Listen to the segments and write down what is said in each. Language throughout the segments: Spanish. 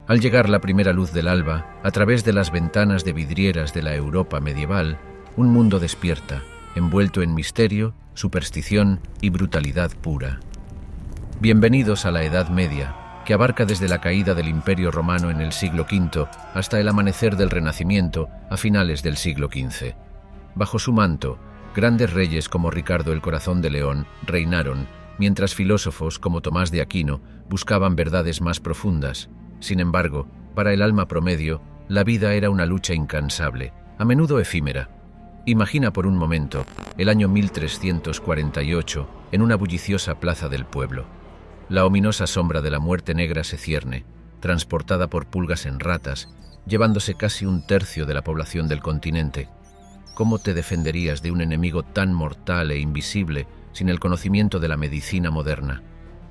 Al llegar la primera luz del alba, a través de las ventanas de vidrieras de la Europa medieval, un mundo despierta, envuelto en misterio, superstición y brutalidad pura. Bienvenidos a la Edad Media, que abarca desde la caída del Imperio Romano en el siglo V hasta el amanecer del Renacimiento a finales del siglo XV. Bajo su manto, grandes reyes como Ricardo el Corazón de León reinaron, mientras filósofos como Tomás de Aquino buscaban verdades más profundas. Sin embargo, para el alma promedio, la vida era una lucha incansable, a menudo efímera. Imagina por un momento el año 1348 en una bulliciosa plaza del pueblo. La ominosa sombra de la muerte negra se cierne, transportada por pulgas en ratas, llevándose casi un tercio de la población del continente. ¿Cómo te defenderías de un enemigo tan mortal e invisible sin el conocimiento de la medicina moderna?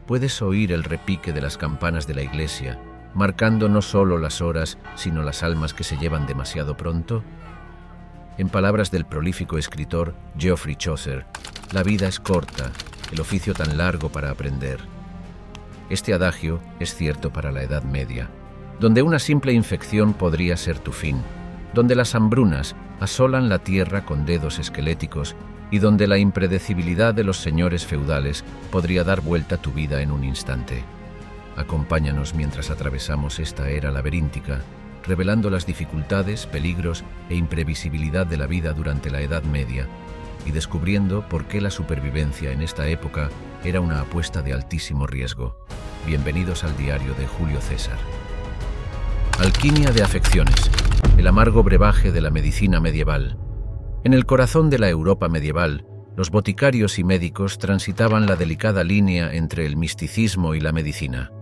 Puedes oír el repique de las campanas de la iglesia, marcando no solo las horas, sino las almas que se llevan demasiado pronto. En palabras del prolífico escritor Geoffrey Chaucer, la vida es corta, el oficio tan largo para aprender. Este adagio es cierto para la Edad Media, donde una simple infección podría ser tu fin, donde las hambrunas asolan la tierra con dedos esqueléticos y donde la impredecibilidad de los señores feudales podría dar vuelta a tu vida en un instante. Acompáñanos mientras atravesamos esta era laberíntica, revelando las dificultades, peligros e imprevisibilidad de la vida durante la Edad Media y descubriendo por qué la supervivencia en esta época era una apuesta de altísimo riesgo. Bienvenidos al diario de Julio César. Alquimia de afecciones, el amargo brebaje de la medicina medieval. En el corazón de la Europa medieval, los boticarios y médicos transitaban la delicada línea entre el misticismo y la medicina.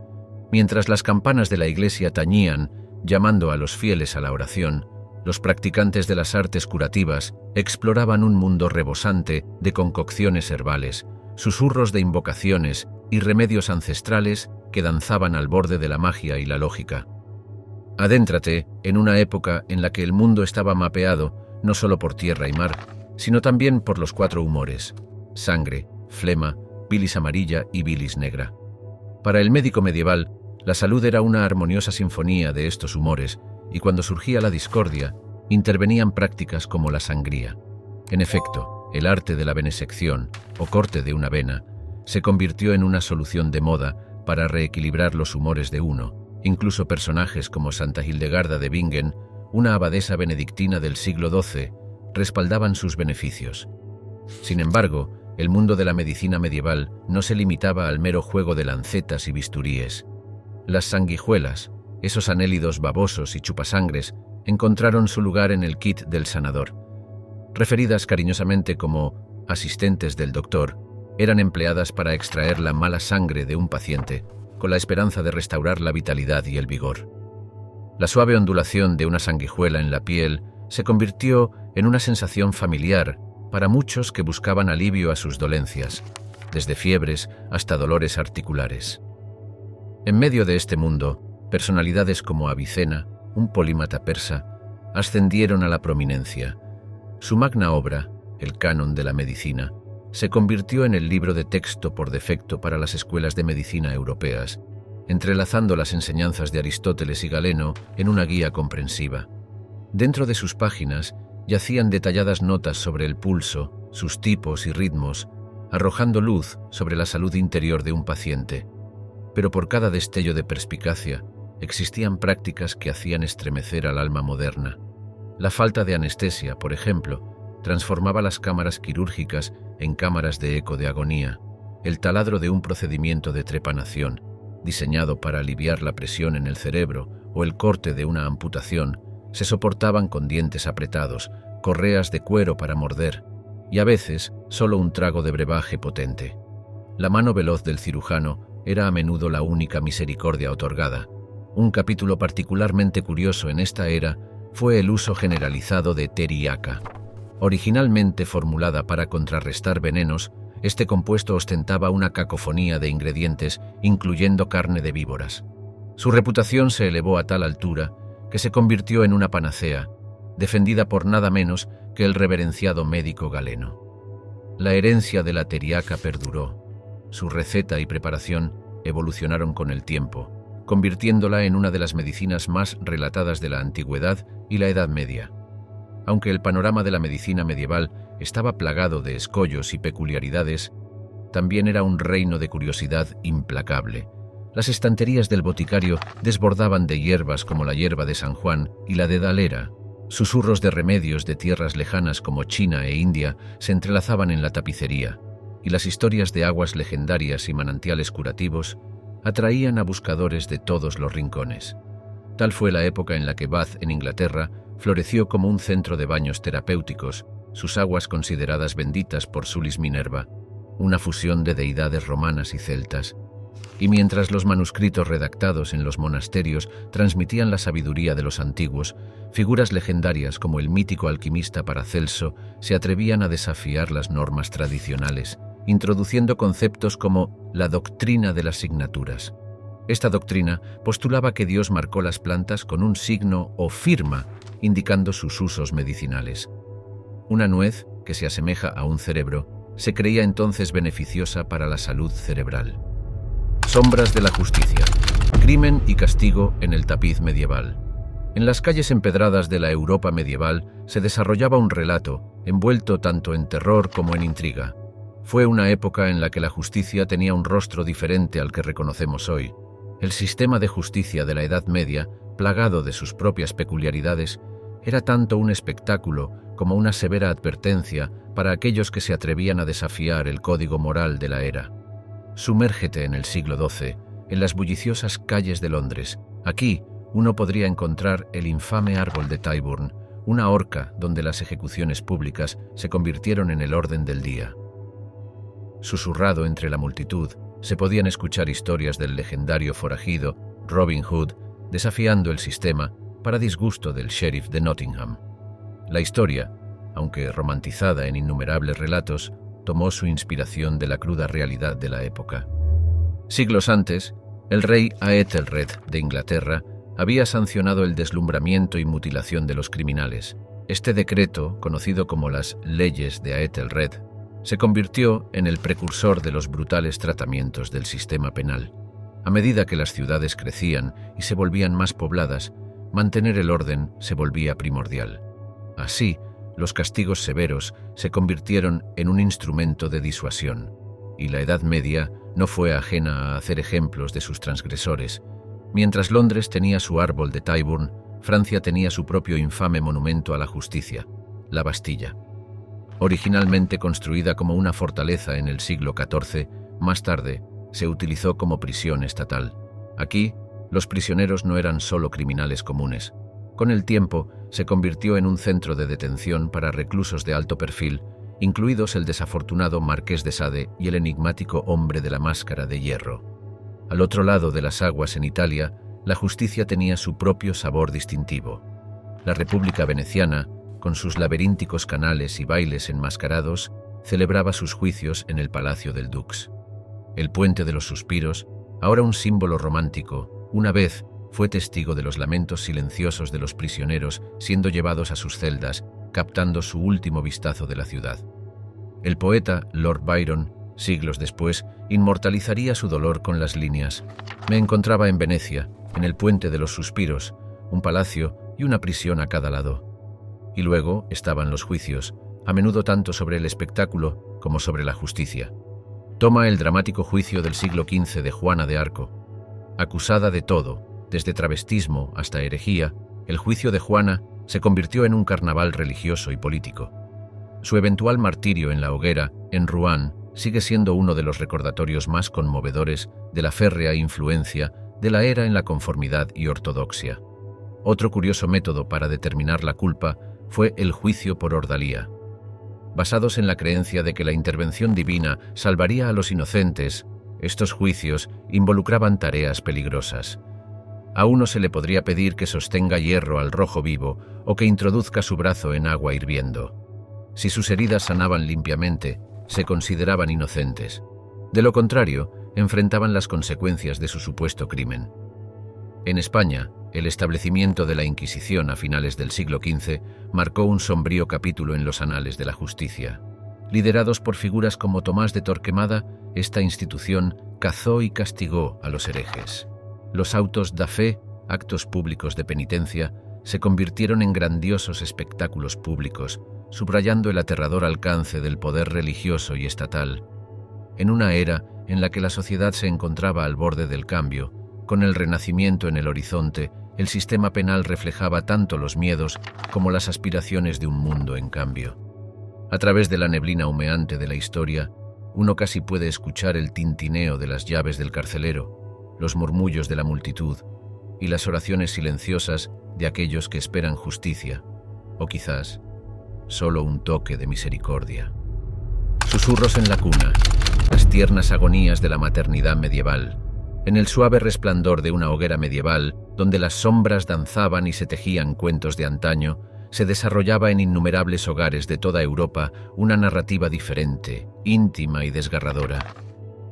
Mientras las campanas de la iglesia tañían, llamando a los fieles a la oración, los practicantes de las artes curativas exploraban un mundo rebosante de concocciones herbales, susurros de invocaciones y remedios ancestrales que danzaban al borde de la magia y la lógica. Adéntrate en una época en la que el mundo estaba mapeado no solo por tierra y mar, sino también por los cuatro humores: sangre, flema, bilis amarilla y bilis negra. Para el médico medieval, la salud era una armoniosa sinfonía de estos humores, y cuando surgía la discordia, intervenían prácticas como la sangría. En efecto, el arte de la venesección, o corte de una vena, se convirtió en una solución de moda para reequilibrar los humores de uno. Incluso personajes como Santa Hildegarda de Bingen, una abadesa benedictina del siglo XII, respaldaban sus beneficios. Sin embargo, el mundo de la medicina medieval no se limitaba al mero juego de lancetas y bisturíes. Las sanguijuelas, esos anélidos babosos y chupasangres, encontraron su lugar en el kit del sanador. Referidas cariñosamente como asistentes del doctor, eran empleadas para extraer la mala sangre de un paciente, con la esperanza de restaurar la vitalidad y el vigor. La suave ondulación de una sanguijuela en la piel se convirtió en una sensación familiar para muchos que buscaban alivio a sus dolencias, desde fiebres hasta dolores articulares. En medio de este mundo, personalidades como Avicena, un polímata persa, ascendieron a la prominencia. Su magna obra, el Canon de la Medicina, se convirtió en el libro de texto por defecto para las escuelas de medicina europeas, entrelazando las enseñanzas de Aristóteles y Galeno en una guía comprensiva. Dentro de sus páginas yacían detalladas notas sobre el pulso, sus tipos y ritmos, arrojando luz sobre la salud interior de un paciente. Pero por cada destello de perspicacia, existían prácticas que hacían estremecer al alma moderna. La falta de anestesia, por ejemplo, transformaba las cámaras quirúrgicas en cámaras de eco de agonía. El taladro de un procedimiento de trepanación, diseñado para aliviar la presión en el cerebro, o el corte de una amputación, se soportaban con dientes apretados, correas de cuero para morder, y a veces solo un trago de brebaje potente. La mano veloz del cirujano era a menudo la única misericordia otorgada. Un capítulo particularmente curioso en esta era fue el uso generalizado de teriaca. Originalmente formulada para contrarrestar venenos, este compuesto ostentaba una cacofonía de ingredientes, incluyendo carne de víboras. Su reputación se elevó a tal altura que se convirtió en una panacea, defendida por nada menos que el reverenciado médico Galeno. La herencia de la teriaca perduró. Su receta y preparación evolucionaron con el tiempo, convirtiéndola en una de las medicinas más relatadas de la Antigüedad y la Edad Media. Aunque el panorama de la medicina medieval estaba plagado de escollos y peculiaridades, también era un reino de curiosidad implacable. Las estanterías del boticario desbordaban de hierbas como la hierba de San Juan y la de Dalera. Susurros de remedios de tierras lejanas como China e India se entrelazaban en la tapicería, y las historias de aguas legendarias y manantiales curativos atraían a buscadores de todos los rincones. Tal fue la época en la que Bath, en Inglaterra, floreció como un centro de baños terapéuticos, sus aguas consideradas benditas por Sulis Minerva, una fusión de deidades romanas y celtas. Y mientras los manuscritos redactados en los monasterios transmitían la sabiduría de los antiguos, figuras legendarias como el mítico alquimista Paracelso se atrevían a desafiar las normas tradicionales, introduciendo conceptos como la doctrina de las signaturas. Esta doctrina postulaba que Dios marcó las plantas con un signo o firma, indicando sus usos medicinales. Una nuez, que se asemeja a un cerebro, se creía entonces beneficiosa para la salud cerebral. Sombras de la justicia. Crimen y castigo en el tapiz medieval. En las calles empedradas de la Europa medieval se desarrollaba un relato, envuelto tanto en terror como en intriga. Fue una época en la que la justicia tenía un rostro diferente al que reconocemos hoy. El sistema de justicia de la Edad Media, plagado de sus propias peculiaridades, era tanto un espectáculo como una severa advertencia para aquellos que se atrevían a desafiar el código moral de la era. Sumérgete en el siglo XII, en las bulliciosas calles de Londres. Aquí uno podría encontrar el infame árbol de Tyburn, una horca donde las ejecuciones públicas se convirtieron en el orden del día. Susurrado entre la multitud, se podían escuchar historias del legendario forajido Robin Hood desafiando el sistema para disgusto del sheriff de Nottingham. La historia, aunque romantizada en innumerables relatos, tomó su inspiración de la cruda realidad de la época. Siglos antes, el rey Aethelred de Inglaterra había sancionado el deslumbramiento y mutilación de los criminales. Este decreto, conocido como las Leyes de Aethelred, se convirtió en el precursor de los brutales tratamientos del sistema penal. A medida que las ciudades crecían y se volvían más pobladas, mantener el orden se volvía primordial. Así, los castigos severos se convirtieron en un instrumento de disuasión, y la Edad Media no fue ajena a hacer ejemplos de sus transgresores. Mientras Londres tenía su árbol de Tyburn, Francia tenía su propio infame monumento a la justicia, la Bastilla. Originalmente construida como una fortaleza en el siglo XIV, más tarde se utilizó como prisión estatal. Aquí, los prisioneros no eran solo criminales comunes. Con el tiempo, se convirtió en un centro de detención para reclusos de alto perfil, incluidos el desafortunado Marqués de Sade y el enigmático hombre de la máscara de hierro. Al otro lado de las aguas en Italia, la justicia tenía su propio sabor distintivo. La República Veneciana, con sus laberínticos canales y bailes enmascarados, celebraba sus juicios en el Palacio del Dux. El Puente de los Suspiros, ahora un símbolo romántico, una vez fue testigo de los lamentos silenciosos de los prisioneros siendo llevados a sus celdas, captando su último vistazo de la ciudad. El poeta Lord Byron, siglos después, inmortalizaría su dolor con las líneas: «Me encontraba en Venecia, en el Puente de los Suspiros, un palacio y una prisión a cada lado». Y luego estaban los juicios, a menudo tanto sobre el espectáculo como sobre la justicia. Toma el dramático juicio del siglo XV de Juana de Arco. Acusada de todo, desde travestismo hasta herejía, el juicio de Juana se convirtió en un carnaval religioso y político. Su eventual martirio en la hoguera, en Rouen, sigue siendo uno de los recordatorios más conmovedores de la férrea influencia de la era en la conformidad y ortodoxia. Otro curioso método para determinar la culpa fue el juicio por ordalía. Basados en la creencia de que la intervención divina salvaría a los inocentes, estos juicios involucraban tareas peligrosas. A uno se le podría pedir que sostenga hierro al rojo vivo o que introduzca su brazo en agua hirviendo. Si sus heridas sanaban limpiamente, se consideraban inocentes. De lo contrario, enfrentaban las consecuencias de su supuesto crimen. En España, el establecimiento de la Inquisición a finales del siglo XV marcó un sombrío capítulo en los anales de la justicia. Liderados por figuras como Tomás de Torquemada, esta institución cazó y castigó a los herejes. Los autos da fe, actos públicos de penitencia, se convirtieron en grandiosos espectáculos públicos, subrayando el aterrador alcance del poder religioso y estatal. En una era en la que la sociedad se encontraba al borde del cambio, con el Renacimiento en el horizonte, el sistema penal reflejaba tanto los miedos como las aspiraciones de un mundo en cambio. A través de la neblina humeante de la historia, uno casi puede escuchar el tintineo de las llaves del carcelero, los murmullos de la multitud y las oraciones silenciosas de aquellos que esperan justicia, o quizás solo un toque de misericordia. Susurros en la cuna, las tiernas agonías de la maternidad medieval, en el suave resplandor de una hoguera medieval, donde las sombras danzaban y se tejían cuentos de antaño, se desarrollaba en innumerables hogares de toda Europa una narrativa diferente, íntima y desgarradora.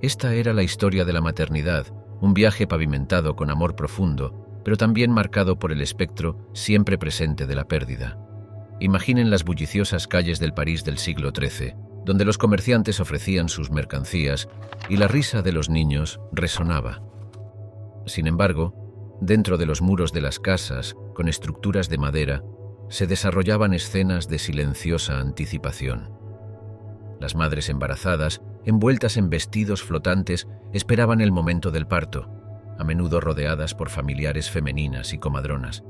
Esta era la historia de la maternidad, un viaje pavimentado con amor profundo, pero también marcado por el espectro siempre presente de la pérdida. Imaginen las bulliciosas calles del París del siglo XIII, donde los comerciantes ofrecían sus mercancías y la risa de los niños resonaba. Sin embargo, dentro de los muros de las casas, con estructuras de madera, se desarrollaban escenas de silenciosa anticipación. Las madres embarazadas, envueltas en vestidos flotantes, esperaban el momento del parto, a menudo rodeadas por familiares femeninas y comadronas.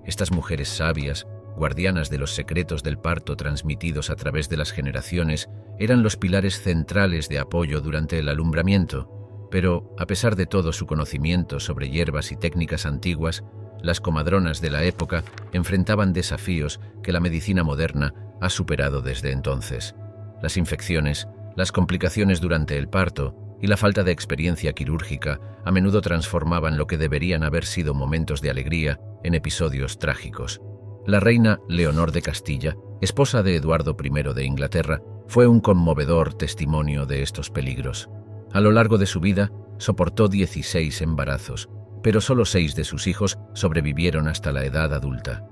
Estas mujeres sabias, guardianas de los secretos del parto transmitidos a través de las generaciones, eran los pilares centrales de apoyo durante el alumbramiento, pero, a pesar de todo su conocimiento sobre hierbas y técnicas antiguas, las comadronas de la época enfrentaban desafíos que la medicina moderna ha superado desde entonces. Las infecciones, las complicaciones durante el parto y la falta de experiencia quirúrgica a menudo transformaban lo que deberían haber sido momentos de alegría en episodios trágicos. La reina Leonor de Castilla, esposa de Eduardo I de Inglaterra, fue un conmovedor testimonio de estos peligros. A lo largo de su vida, soportó 16 embarazos, pero solo 6 de sus hijos sobrevivieron hasta la edad adulta.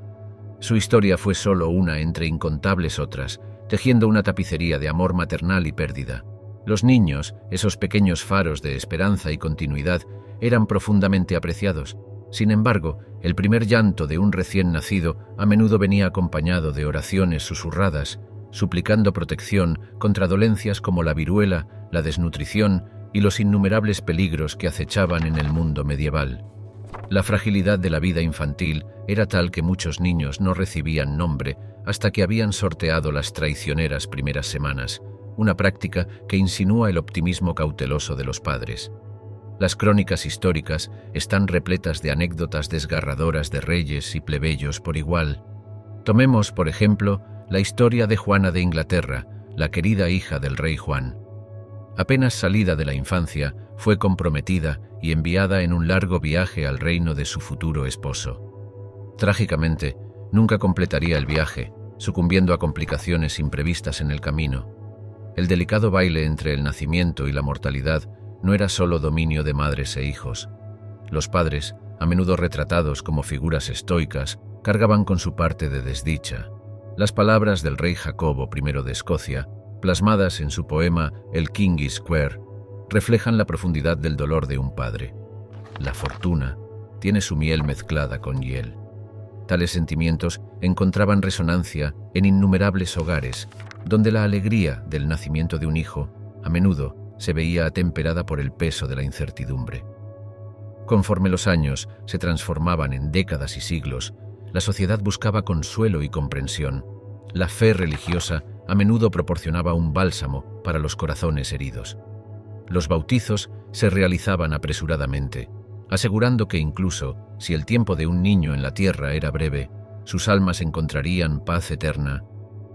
Su historia fue solo una entre incontables otras, tejiendo una tapicería de amor maternal y pérdida. Los niños, esos pequeños faros de esperanza y continuidad, eran profundamente apreciados. Sin embargo, el primer llanto de un recién nacido a menudo venía acompañado de oraciones susurradas, suplicando protección contra dolencias como la viruela, la desnutrición y los innumerables peligros que acechaban en el mundo medieval. La fragilidad de la vida infantil era tal que muchos niños no recibían nombre hasta que habían sorteado las traicioneras primeras semanas, una práctica que insinúa el optimismo cauteloso de los padres. Las crónicas históricas están repletas de anécdotas desgarradoras de reyes y plebeyos por igual. Tomemos, por ejemplo, la historia de Juana de Inglaterra, la querida hija del rey Juan. Apenas salida de la infancia, fue comprometida y enviada en un largo viaje al reino de su futuro esposo. Trágicamente, nunca completaría el viaje, sucumbiendo a complicaciones imprevistas en el camino. El delicado baile entre el nacimiento y la mortalidad no era solo dominio de madres e hijos. Los padres, a menudo retratados como figuras estoicas, cargaban con su parte de desdicha. Las palabras del rey Jacobo I de Escocia, plasmadas en su poema El King is Queer, reflejan la profundidad del dolor de un padre. La fortuna tiene su miel mezclada con hiel. Tales sentimientos encontraban resonancia en innumerables hogares, donde la alegría del nacimiento de un hijo, a menudo, se veía atemperada por el peso de la incertidumbre. Conforme los años se transformaban en décadas y siglos, la sociedad buscaba consuelo y comprensión. La fe religiosa a menudo proporcionaba un bálsamo para los corazones heridos. Los bautizos se realizaban apresuradamente, asegurando que incluso si el tiempo de un niño en la tierra era breve, sus almas encontrarían paz eterna.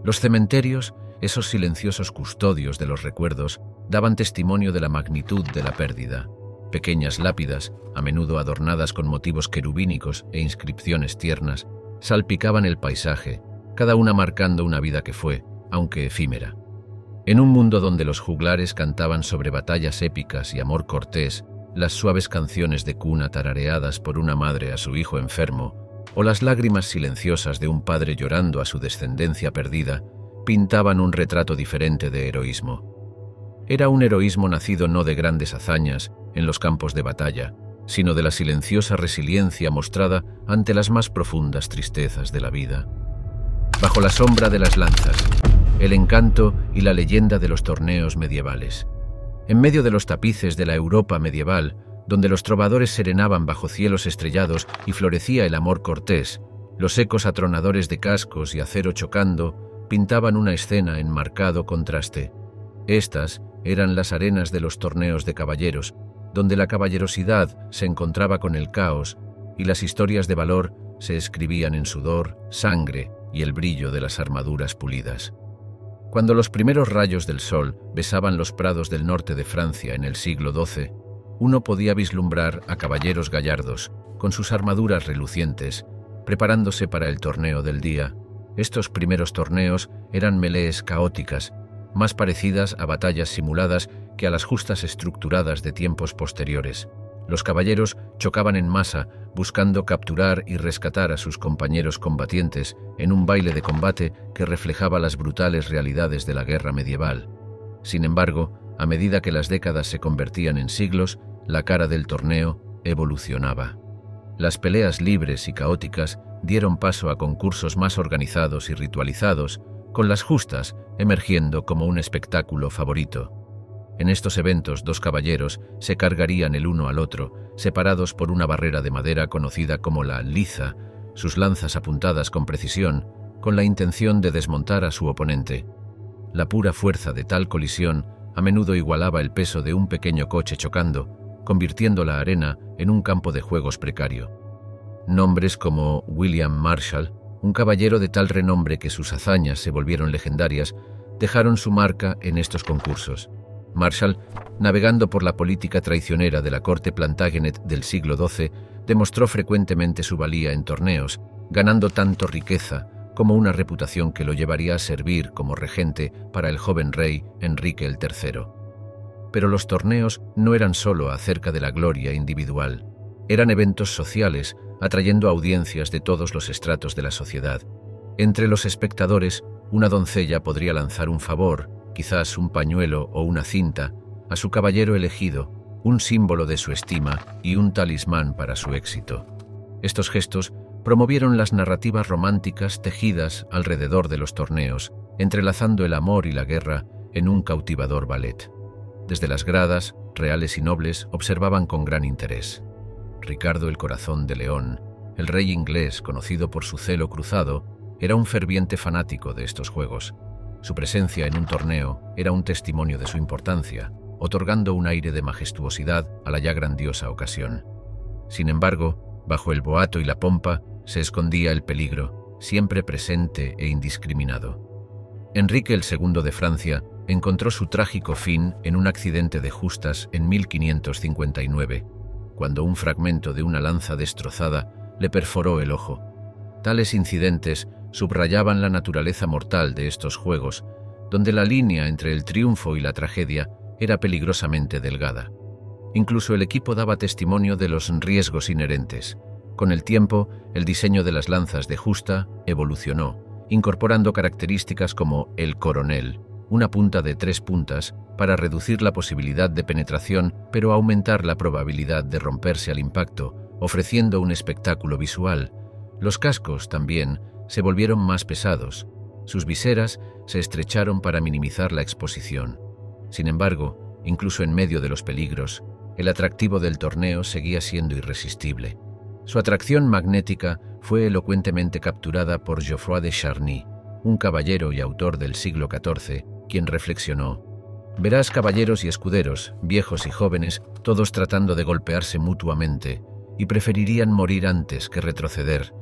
Los cementerios, esos silenciosos custodios de los recuerdos, daban testimonio de la magnitud de la pérdida. Pequeñas lápidas, a menudo adornadas con motivos querubínicos e inscripciones tiernas, salpicaban el paisaje, cada una marcando una vida que fue, aunque efímera. En un mundo donde los juglares cantaban sobre batallas épicas y amor cortés, las suaves canciones de cuna tarareadas por una madre a su hijo enfermo, o las lágrimas silenciosas de un padre llorando a su descendencia perdida, pintaban un retrato diferente de heroísmo. Era un heroísmo nacido no de grandes hazañas en los campos de batalla, sino de la silenciosa resiliencia mostrada ante las más profundas tristezas de la vida. Bajo la sombra de las lanzas, el encanto y la leyenda de los torneos medievales. En medio de los tapices de la Europa medieval, donde los trovadores serenaban bajo cielos estrellados y florecía el amor cortés, los ecos atronadores de cascos y acero chocando pintaban una escena en marcado contraste. Estas eran las arenas de los torneos de caballeros, donde la caballerosidad se encontraba con el caos y las historias de valor se escribían en sudor, sangre y el brillo de las armaduras pulidas. Cuando los primeros rayos del sol besaban los prados del norte de Francia en el siglo XII, uno podía vislumbrar a caballeros gallardos, con sus armaduras relucientes, preparándose para el torneo del día. Estos primeros torneos eran melees caóticas, más parecidas a batallas simuladas que a las justas estructuradas de tiempos posteriores. Los caballeros chocaban en masa, buscando capturar y rescatar a sus compañeros combatientes en un baile de combate que reflejaba las brutales realidades de la guerra medieval. Sin embargo, a medida que las décadas se convertían en siglos, la cara del torneo evolucionaba. Las peleas libres y caóticas dieron paso a concursos más organizados y ritualizados, con las justas emergiendo como un espectáculo favorito. En estos eventos, dos caballeros se cargarían el uno al otro, separados por una barrera de madera conocida como la liza, sus lanzas apuntadas con precisión, con la intención de desmontar a su oponente. La pura fuerza de tal colisión a menudo igualaba el peso de un pequeño coche chocando, convirtiendo la arena en un campo de juegos precario. Nombres como William Marshall, un caballero de tal renombre que sus hazañas se volvieron legendarias, dejaron su marca en estos concursos. Marshall, navegando por la política traicionera de la corte Plantagenet del siglo XII, demostró frecuentemente su valía en torneos, ganando tanto riqueza como una reputación que lo llevaría a servir como regente para el joven rey Enrique el III. Pero los torneos no eran solo acerca de la gloria individual. Eran eventos sociales, atrayendo audiencias de todos los estratos de la sociedad. Entre los espectadores, una doncella podría lanzar un favor, quizás un pañuelo o una cinta, a su caballero elegido, un símbolo de su estima y un talismán para su éxito. Estos gestos promovieron las narrativas románticas tejidas alrededor de los torneos, entrelazando el amor y la guerra en un cautivador ballet. Desde las gradas, reales y nobles observaban con gran interés. Ricardo el Corazón de León, el rey inglés conocido por su celo cruzado, era un ferviente fanático de estos juegos. Su presencia en un torneo era un testimonio de su importancia, otorgando un aire de majestuosidad a la ya grandiosa ocasión. Sin embargo, bajo el boato y la pompa se escondía el peligro, siempre presente e indiscriminado. Enrique el II de Francia encontró su trágico fin en un accidente de justas en 1559, cuando un fragmento de una lanza destrozada le perforó el ojo. Tales incidentes subrayaban la naturaleza mortal de estos juegos, donde la línea entre el triunfo y la tragedia era peligrosamente delgada. Incluso el equipo daba testimonio de los riesgos inherentes. Con el tiempo, el diseño de las lanzas de justa evolucionó, incorporando características como el coronel, una punta de 3 puntas, para reducir la posibilidad de penetración, pero aumentar la probabilidad de romperse al impacto, ofreciendo un espectáculo visual. Los cascos, también, se volvieron más pesados. Sus viseras se estrecharon para minimizar la exposición. Sin embargo, incluso en medio de los peligros, el atractivo del torneo seguía siendo irresistible. Su atracción magnética fue elocuentemente capturada por Geoffroy de Charny, un caballero y autor del siglo XIV, quien reflexionó: «Verás caballeros y escuderos, viejos y jóvenes, todos tratando de golpearse mutuamente, y preferirían morir antes que retroceder».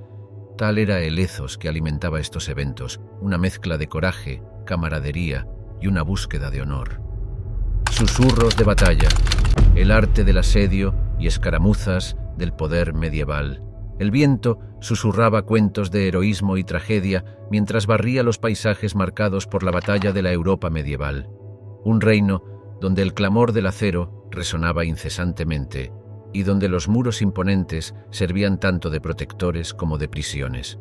Tal era el ethos que alimentaba estos eventos, una mezcla de coraje, camaradería y una búsqueda de honor. Susurros de batalla, el arte del asedio y escaramuzas del poder medieval. El viento susurraba cuentos de heroísmo y tragedia mientras barría los paisajes marcados por la batalla de la Europa medieval. Un reino donde el clamor del acero resonaba incesantemente y donde los muros imponentes servían tanto de protectores como de prisiones.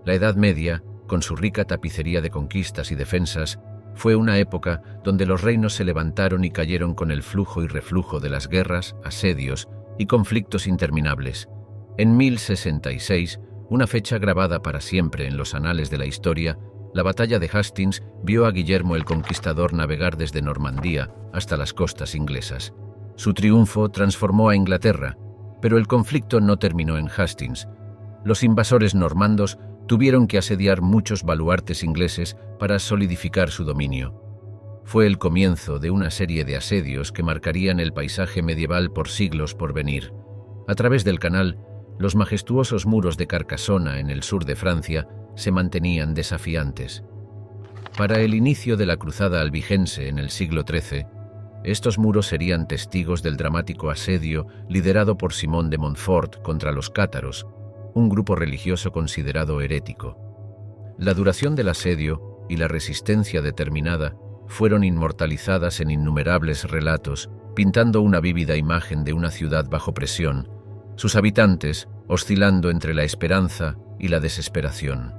La Edad Media, con su rica tapicería de conquistas y defensas, fue una época donde los reinos se levantaron y cayeron con el flujo y reflujo de las guerras, asedios y conflictos interminables. En 1066, una fecha grabada para siempre en los anales de la historia, la batalla de Hastings vio a Guillermo el Conquistador navegar desde Normandía hasta las costas inglesas. Su triunfo transformó a Inglaterra, pero el conflicto no terminó en Hastings. Los invasores normandos tuvieron que asediar muchos baluartes ingleses para solidificar su dominio. Fue el comienzo de una serie de asedios que marcarían el paisaje medieval por siglos por venir. A través del canal, los majestuosos muros de Carcassona en el sur de Francia se mantenían desafiantes. Para el inicio de la cruzada albigense en el siglo XIII, estos muros serían testigos del dramático asedio liderado por Simón de Montfort contra los cátaros, un grupo religioso considerado herético. La duración del asedio y la resistencia determinada fueron inmortalizadas en innumerables relatos, pintando una vívida imagen de una ciudad bajo presión, sus habitantes oscilando entre la esperanza y la desesperación.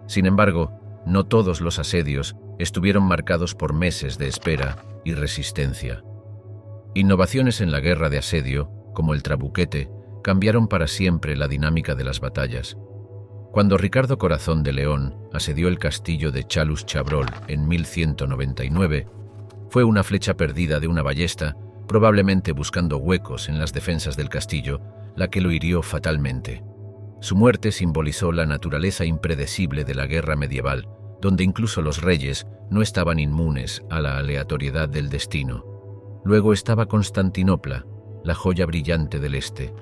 Sin embargo, no todos los asedios estuvieron marcados por meses de espera y resistencia. Innovaciones en la guerra de asedio, como el trabuquete, cambiaron para siempre la dinámica de las batallas. Cuando Ricardo Corazón de León asedió el castillo de Chalus-Chabrol en 1199, fue una flecha perdida de una ballesta, probablemente buscando huecos en las defensas del castillo, la que lo hirió fatalmente. Su muerte simbolizó la naturaleza impredecible de la guerra medieval, donde incluso los reyes no estaban inmunes a la aleatoriedad del destino. Luego estaba Constantinopla, la joya brillante del este.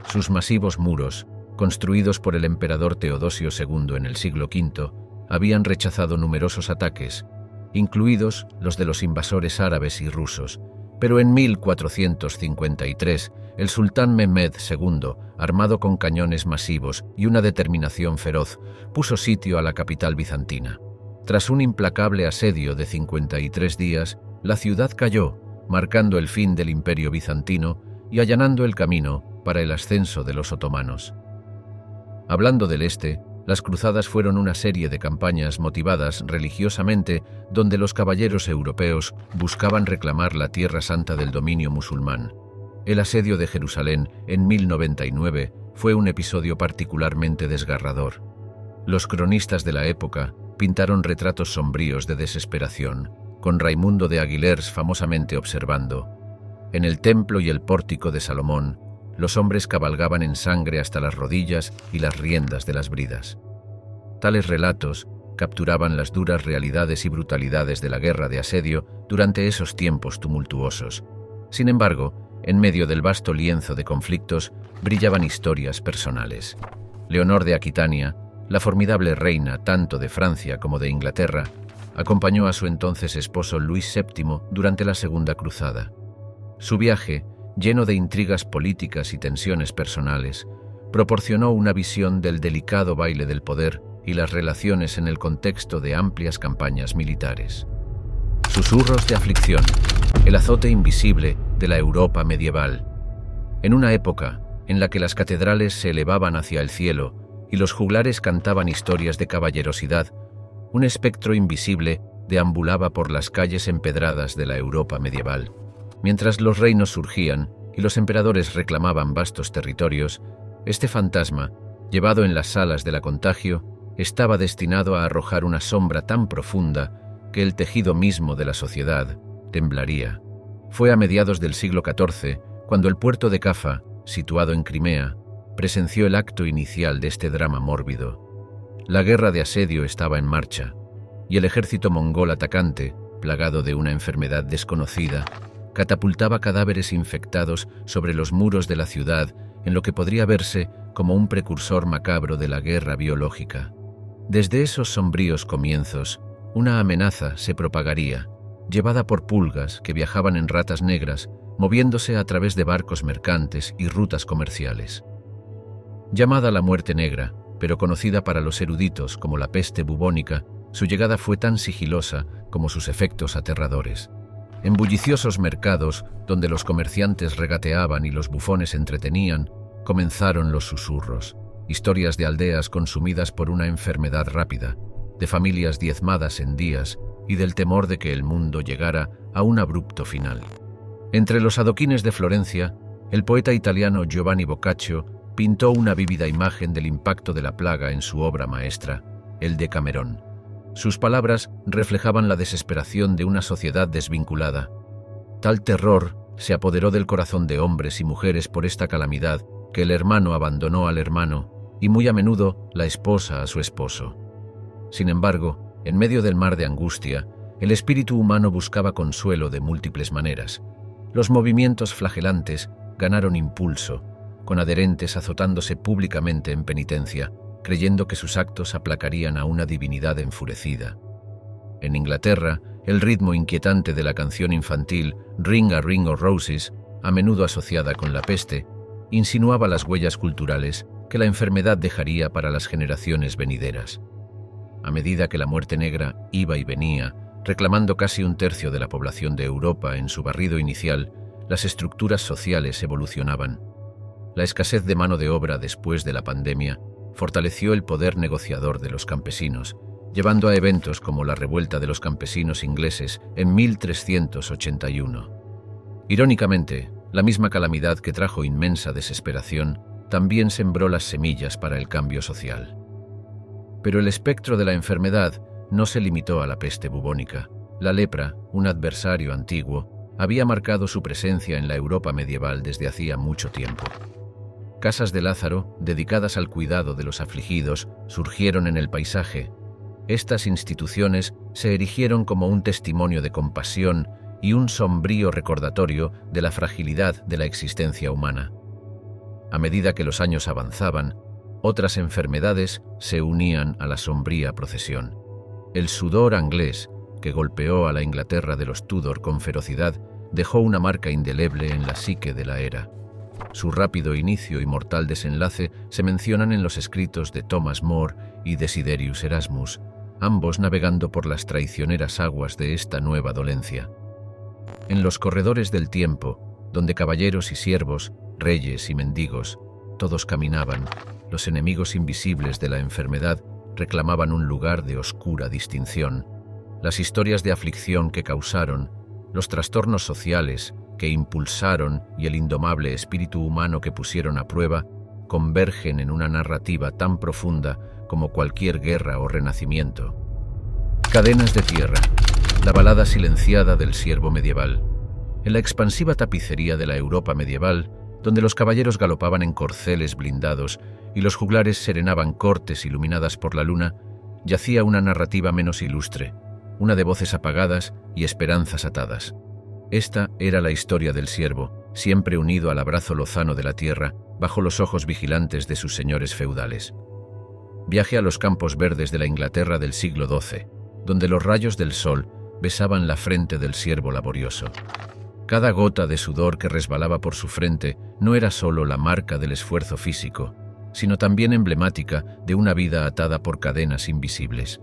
Sus masivos muros, construidos por el emperador Teodosio II en el siglo V, habían rechazado numerosos ataques, incluidos los de los invasores árabes y rusos, pero en 1453 el sultán Mehmed II, armado con cañones masivos y una determinación feroz, puso sitio a la capital bizantina. Tras un implacable asedio de 53 días, la ciudad cayó, marcando el fin del Imperio bizantino y allanando el camino para el ascenso de los otomanos. Hablando del este, las cruzadas fueron una serie de campañas motivadas religiosamente donde los caballeros europeos buscaban reclamar la Tierra Santa del dominio musulmán. El asedio de Jerusalén en 1099 fue un episodio particularmente desgarrador. Los cronistas de la época pintaron retratos sombríos de desesperación, con Raimundo de Aguilers famosamente observando: en el templo y el pórtico de Salomón, los hombres cabalgaban en sangre hasta las rodillas y las riendas de las bridas. Tales relatos capturaban las duras realidades y brutalidades de la guerra de asedio durante esos tiempos tumultuosos. Sin embargo, en medio del vasto lienzo de conflictos brillaban historias personales. Leonor de Aquitania, la formidable reina tanto de Francia como de Inglaterra, acompañó a su entonces esposo Luis VII durante la Segunda Cruzada. Su viaje, lleno de intrigas políticas y tensiones personales, proporcionó una visión del delicado baile del poder y las relaciones en el contexto de amplias campañas militares. Susurros de aflicción, el azote invisible de la Europa medieval. En una época en la que las catedrales se elevaban hacia el cielo y los juglares cantaban historias de caballerosidad, un espectro invisible deambulaba por las calles empedradas de la Europa medieval. Mientras los reinos surgían y los emperadores reclamaban vastos territorios, este fantasma, llevado en las salas de la Contagio, estaba destinado a arrojar una sombra tan profunda que el tejido mismo de la sociedad temblaría. Fue a mediados del siglo XIV cuando el puerto de Cafa, situado en Crimea, presenció el acto inicial de este drama mórbido. La guerra de asedio estaba en marcha, y el ejército mongol atacante, plagado de una enfermedad desconocida, catapultaba cadáveres infectados sobre los muros de la ciudad en lo que podría verse como un precursor macabro de la guerra biológica. Desde esos sombríos comienzos, una amenaza se propagaría, llevada por pulgas que viajaban en ratas negras, moviéndose a través de barcos mercantes y rutas comerciales. Llamada la muerte negra, pero conocida para los eruditos como la peste bubónica, su llegada fue tan sigilosa como sus efectos aterradores. En bulliciosos mercados, donde los comerciantes regateaban y los bufones entretenían, comenzaron los susurros, historias de aldeas consumidas por una enfermedad rápida, de familias diezmadas en días y del temor de que el mundo llegara a un abrupto final. Entre los adoquines de Florencia, El poeta italiano Giovanni Boccaccio pintó una vívida imagen del impacto de la plaga en su obra maestra, el Decamerón. Sus palabras reflejaban la desesperación de una sociedad desvinculada. Tal terror se apoderó del corazón de hombres y mujeres por esta calamidad que el hermano abandonó al hermano y muy a menudo la esposa a su esposo. Sin embargo, en medio del mar de angustia, el espíritu humano buscaba consuelo de múltiples maneras. Los movimientos flagelantes ganaron impulso, con adherentes azotándose públicamente en penitencia, creyendo que sus actos aplacarían a una divinidad enfurecida. En Inglaterra, el ritmo inquietante de la canción infantil Ring a Ring of Roses, a menudo asociada con la peste, insinuaba las huellas culturales que la enfermedad dejaría para las generaciones venideras. A medida que la muerte negra iba y venía, reclamando casi un tercio de la población de Europa en su barrido inicial, las estructuras sociales evolucionaban. La escasez de mano de obra después de la pandemia fortaleció el poder negociador de los campesinos, llevando a eventos como la revuelta de los campesinos ingleses en 1381. Irónicamente, la misma calamidad que trajo inmensa desesperación también sembró las semillas para el cambio social. Pero el espectro de la enfermedad no se limitó a la peste bubónica. La lepra, un adversario antiguo, había marcado su presencia en la Europa medieval desde hacía mucho tiempo. Casas de Lázaro, dedicadas al cuidado de los afligidos, surgieron en el paisaje. Estas instituciones se erigieron como un testimonio de compasión y un sombrío recordatorio de la fragilidad de la existencia humana. A medida que los años avanzaban, otras enfermedades se unían a la sombría procesión. El sudor anglés, que golpeó a la Inglaterra de los Tudor con ferocidad, dejó una marca indeleble en la psique de la era. Su rápido inicio y mortal desenlace se mencionan en los escritos de Thomas More y Desiderius Erasmus, ambos navegando por las traicioneras aguas de esta nueva dolencia. En los corredores del tiempo, donde caballeros y siervos, reyes y mendigos, todos caminaban, los enemigos invisibles de la enfermedad reclamaban un lugar de oscura distinción. Las historias de aflicción que causaron, los trastornos sociales que impulsaron y el indomable espíritu humano que pusieron a prueba, convergen en una narrativa tan profunda como cualquier guerra o renacimiento. Cadenas de tierra, la balada silenciada del siervo medieval. En la expansiva tapicería de la Europa medieval, donde los caballeros galopaban en corceles blindados y los juglares serenaban cortes iluminadas por la luna, yacía una narrativa menos ilustre, una de voces apagadas y esperanzas atadas. Esta era la historia del siervo, siempre unido al abrazo lozano de la tierra, bajo los ojos vigilantes de sus señores feudales. Viaje a los campos verdes de la Inglaterra del siglo XII, donde los rayos del sol besaban la frente del siervo laborioso. Cada gota de sudor que resbalaba por su frente no era solo la marca del esfuerzo físico, sino también emblemática de una vida atada por cadenas invisibles.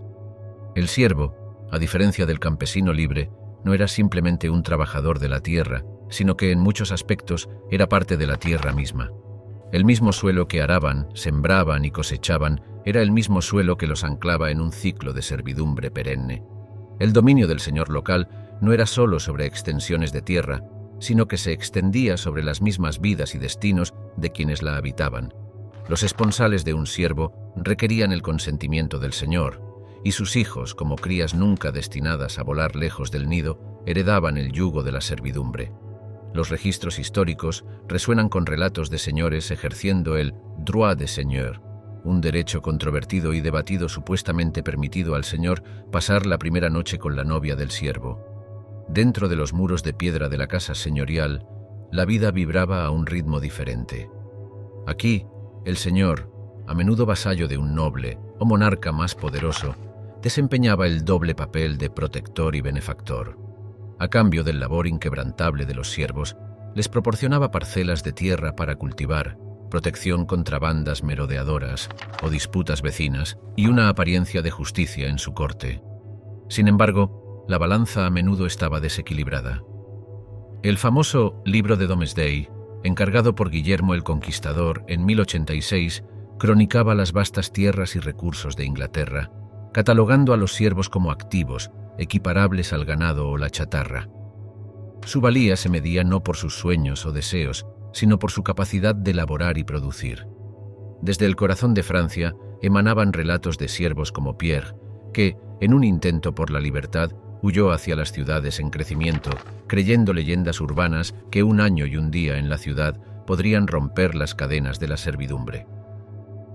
El siervo, a diferencia del campesino libre, no era simplemente un trabajador de la tierra, sino que en muchos aspectos era parte de la tierra misma. El mismo suelo que araban, sembraban y cosechaban era el mismo suelo que los anclaba en un ciclo de servidumbre perenne. El dominio del señor local no era solo sobre extensiones de tierra, sino que se extendía sobre las mismas vidas y destinos de quienes la habitaban. Los esponsales de un siervo requerían el consentimiento del señor, y sus hijos, como crías nunca destinadas a volar lejos del nido, heredaban el yugo de la servidumbre. Los registros históricos resuenan con relatos de señores ejerciendo el droit de seigneur, un derecho controvertido y debatido supuestamente permitido al señor pasar la primera noche con la novia del siervo. Dentro de los muros de piedra de la casa señorial, la vida vibraba a un ritmo diferente. Aquí, el señor, a menudo vasallo de un noble o monarca más poderoso, desempeñaba el doble papel de protector y benefactor. A cambio del labor inquebrantable de los siervos, les proporcionaba parcelas de tierra para cultivar, protección contra bandas merodeadoras o disputas vecinas y una apariencia de justicia en su corte. Sin embargo, la balanza a menudo estaba desequilibrada. El famoso Libro de Domesday, encargado por Guillermo el Conquistador en 1086, cronicaba las vastas tierras y recursos de Inglaterra, catalogando a los siervos como activos, equiparables al ganado o la chatarra. Su valía se medía no por sus sueños o deseos, sino por su capacidad de elaborar y producir. Desde el corazón de Francia emanaban relatos de siervos como Pierre, que, en un intento por la libertad, huyó hacia las ciudades en crecimiento, creyendo leyendas urbanas que un año y un día en la ciudad podrían romper las cadenas de la servidumbre.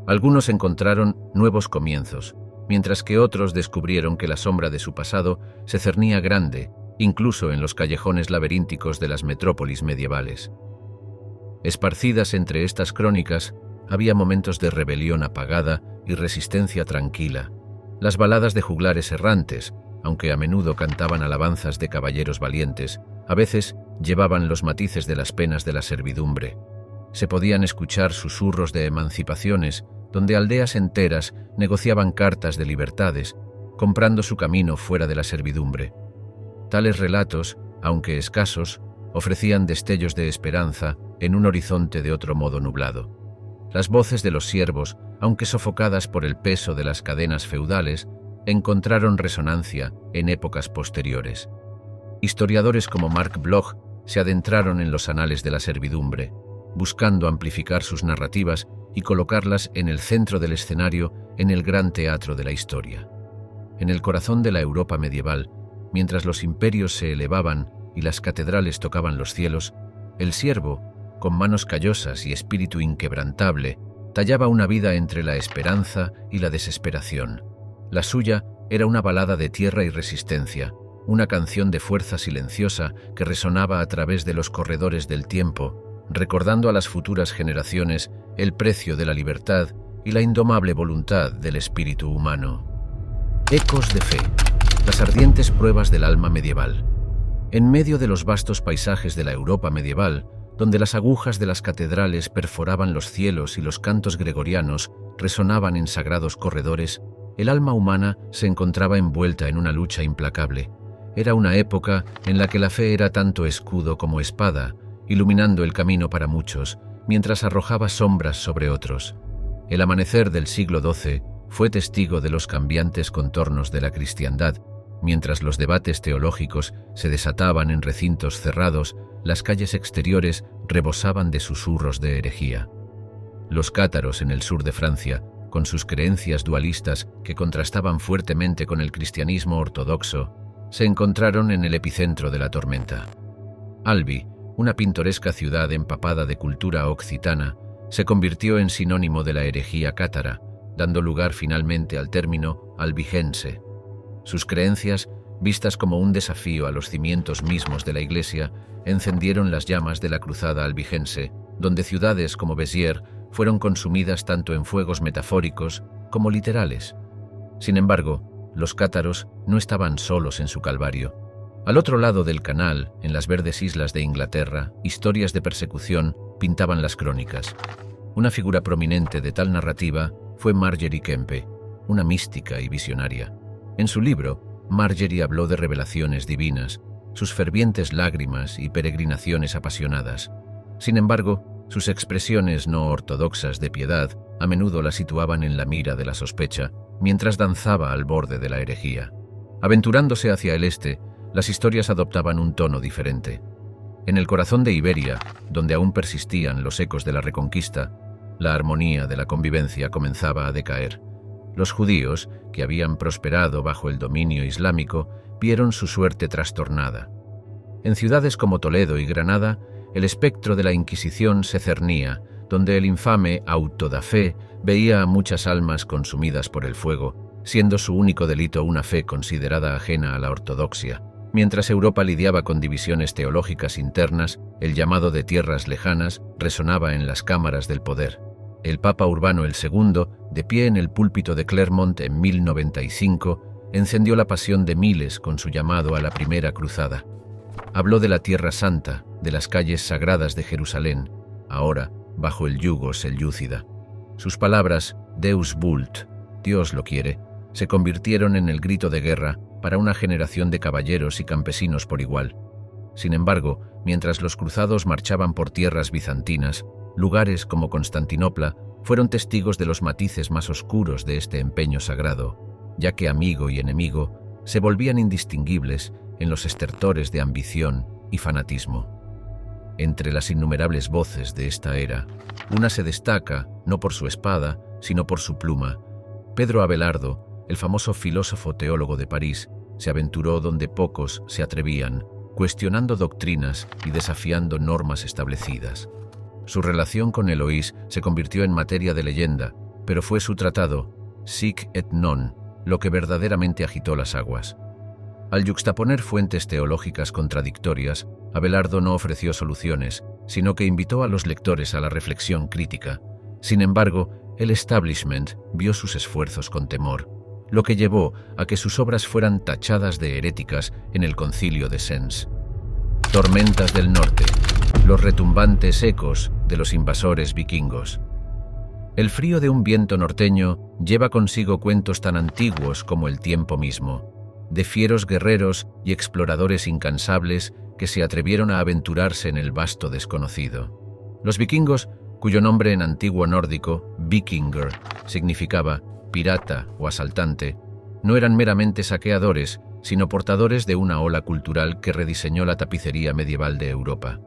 Algunos encontraron nuevos comienzos, mientras que otros descubrieron que la sombra de su pasado se cernía grande, incluso en los callejones laberínticos de las metrópolis medievales. Esparcidas entre estas crónicas, había momentos de rebelión apagada y resistencia tranquila, las baladas de juglares errantes, aunque a menudo cantaban alabanzas de caballeros valientes, a veces llevaban los matices de las penas de la servidumbre. Se podían escuchar susurros de emancipaciones, donde aldeas enteras negociaban cartas de libertades, comprando su camino fuera de la servidumbre. Tales relatos, aunque escasos, ofrecían destellos de esperanza en un horizonte de otro modo nublado. Las voces de los siervos, aunque sofocadas por el peso de las cadenas feudales, encontraron resonancia en épocas posteriores. Historiadores como Marc Bloch se adentraron en los anales de la servidumbre, buscando amplificar sus narrativas y colocarlas en el centro del escenario en el gran teatro de la historia. En el corazón de la Europa medieval, mientras los imperios se elevaban y las catedrales tocaban los cielos, el siervo, con manos callosas y espíritu inquebrantable, tallaba una vida entre la esperanza y la desesperación. La suya era una balada de tierra y resistencia, una canción de fuerza silenciosa que resonaba a través de los corredores del tiempo, recordando a las futuras generaciones el precio de la libertad y la indomable voluntad del espíritu humano. Ecos de fe, las ardientes pruebas del alma medieval. En medio de los vastos paisajes de la Europa medieval, donde las agujas de las catedrales perforaban los cielos y los cantos gregorianos resonaban en sagrados corredores, el alma humana se encontraba envuelta en una lucha implacable. Era una época en la que la fe era tanto escudo como espada, iluminando el camino para muchos, mientras arrojaba sombras sobre otros. El amanecer del siglo XII fue testigo de los cambiantes contornos de la cristiandad. Mientras los debates teológicos se desataban en recintos cerrados, las calles exteriores rebosaban de susurros de herejía. Los cátaros en el sur de Francia, con sus creencias dualistas que contrastaban fuertemente con el cristianismo ortodoxo, se encontraron en el epicentro de la tormenta. Albi, una pintoresca ciudad empapada de cultura occitana, se convirtió en sinónimo de la herejía cátara, dando lugar finalmente al término albigense. Sus creencias, vistas como un desafío a los cimientos mismos de la Iglesia, encendieron las llamas de la cruzada albigense, donde ciudades como Béziers fueron consumidas tanto en fuegos metafóricos como literales. Sin embargo, los cátaros no estaban solos en su calvario. Al otro lado del canal, en las verdes islas de Inglaterra, historias de persecución pintaban las crónicas. Una figura prominente de tal narrativa fue Margery Kempe, una mística y visionaria. En su libro, Margery habló de revelaciones divinas, sus fervientes lágrimas y peregrinaciones apasionadas. Sin embargo, sus expresiones no ortodoxas de piedad a menudo la situaban en la mira de la sospecha, mientras danzaba al borde de la herejía. Aventurándose hacia el este, las historias adoptaban un tono diferente. En el corazón de Iberia, donde aún persistían los ecos de la Reconquista, la armonía de la convivencia comenzaba a decaer. Los judíos, que habían prosperado bajo el dominio islámico, vieron su suerte trastornada. En ciudades como Toledo y Granada, el espectro de la Inquisición se cernía, donde el infame auto da fe veía a muchas almas consumidas por el fuego, siendo su único delito una fe considerada ajena a la ortodoxia. Mientras Europa lidiaba con divisiones teológicas internas, el llamado de tierras lejanas resonaba en las cámaras del poder. El Papa Urbano II, de pie en el púlpito de Clermont en 1095, encendió la pasión de miles con su llamado a la primera cruzada. Habló de la Tierra Santa, de las calles sagradas de Jerusalén, ahora bajo el yugo selyúcida. Sus palabras, Deus vult, Dios lo quiere, se convirtieron en el grito de guerra para una generación de caballeros y campesinos por igual. Sin embargo, mientras los cruzados marchaban por tierras bizantinas, lugares como Constantinopla fueron testigos de los matices más oscuros de este empeño sagrado, ya que amigo y enemigo se volvían indistinguibles en los estertores de ambición y fanatismo. Entre las innumerables voces de esta era, una se destaca no por su espada, sino por su pluma. Pedro Abelardo, el famoso filósofo teólogo de París, se aventuró donde pocos se atrevían, cuestionando doctrinas y desafiando normas establecidas. Su relación con Eloís se convirtió en materia de leyenda, pero fue su tratado, Sic et Non, lo que verdaderamente agitó las aguas. Al yuxtaponer fuentes teológicas contradictorias, Abelardo no ofreció soluciones, sino que invitó a los lectores a la reflexión crítica. Sin embargo, el establishment vio sus esfuerzos con temor, lo que llevó a que sus obras fueran tachadas de heréticas en el Concilio de Sens. Tormentas del Norte, los retumbantes ecos de los invasores vikingos. El frío de un viento norteño lleva consigo cuentos tan antiguos como el tiempo mismo, de fieros guerreros y exploradores incansables que se atrevieron a aventurarse en el vasto desconocido. Los vikingos, cuyo nombre en antiguo nórdico, vikinger, significaba pirata o asaltante, no eran meramente saqueadores, sino portadores de una ola cultural que rediseñó la tapicería medieval de Europa.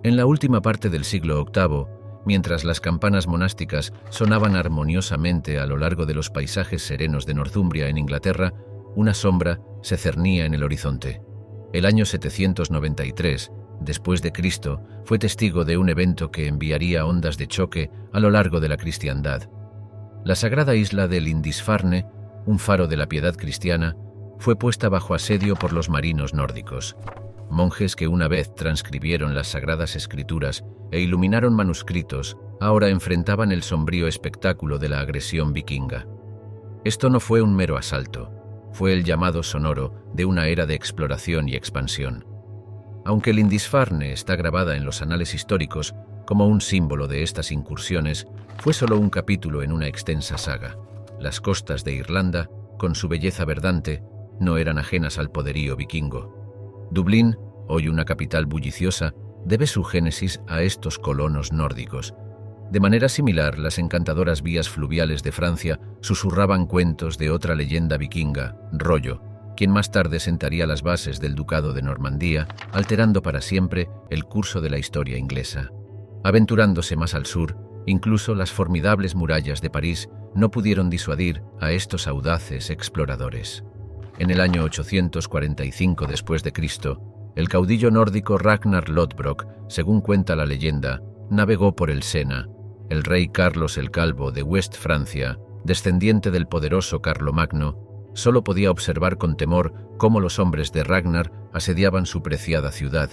En la última parte del siglo VIII, mientras las campanas monásticas sonaban armoniosamente a lo largo de los paisajes serenos de Northumbria en Inglaterra, una sombra se cernía en el horizonte. El año 793, después de Cristo, fue testigo de un evento que enviaría ondas de choque a lo largo de la cristiandad. La sagrada isla de Lindisfarne, un faro de la piedad cristiana, fue puesta bajo asedio por los marinos nórdicos. Monjes que una vez transcribieron las sagradas escrituras e iluminaron manuscritos, ahora enfrentaban el sombrío espectáculo de la agresión vikinga. Esto no fue un mero asalto, fue el llamado sonoro de una era de exploración y expansión. Aunque Lindisfarne está grabada en los anales históricos como un símbolo de estas incursiones, fue solo un capítulo en una extensa saga. Las costas de Irlanda, con su belleza verdante, no eran ajenas al poderío vikingo. Dublín, hoy una capital bulliciosa, debe su génesis a estos colonos nórdicos. De manera similar, las encantadoras vías fluviales de Francia susurraban cuentos de otra leyenda vikinga, Rollo, quien más tarde sentaría las bases del Ducado de Normandía, alterando para siempre el curso de la historia inglesa. Aventurándose más al sur, incluso las formidables murallas de París no pudieron disuadir a estos audaces exploradores. En el año 845 después de Cristo, el caudillo nórdico Ragnar Lodbrok, según cuenta la leyenda, navegó por el Sena. El rey Carlos el Calvo de West Francia, descendiente del poderoso Carlomagno, solo podía observar con temor cómo los hombres de Ragnar asediaban su preciada ciudad.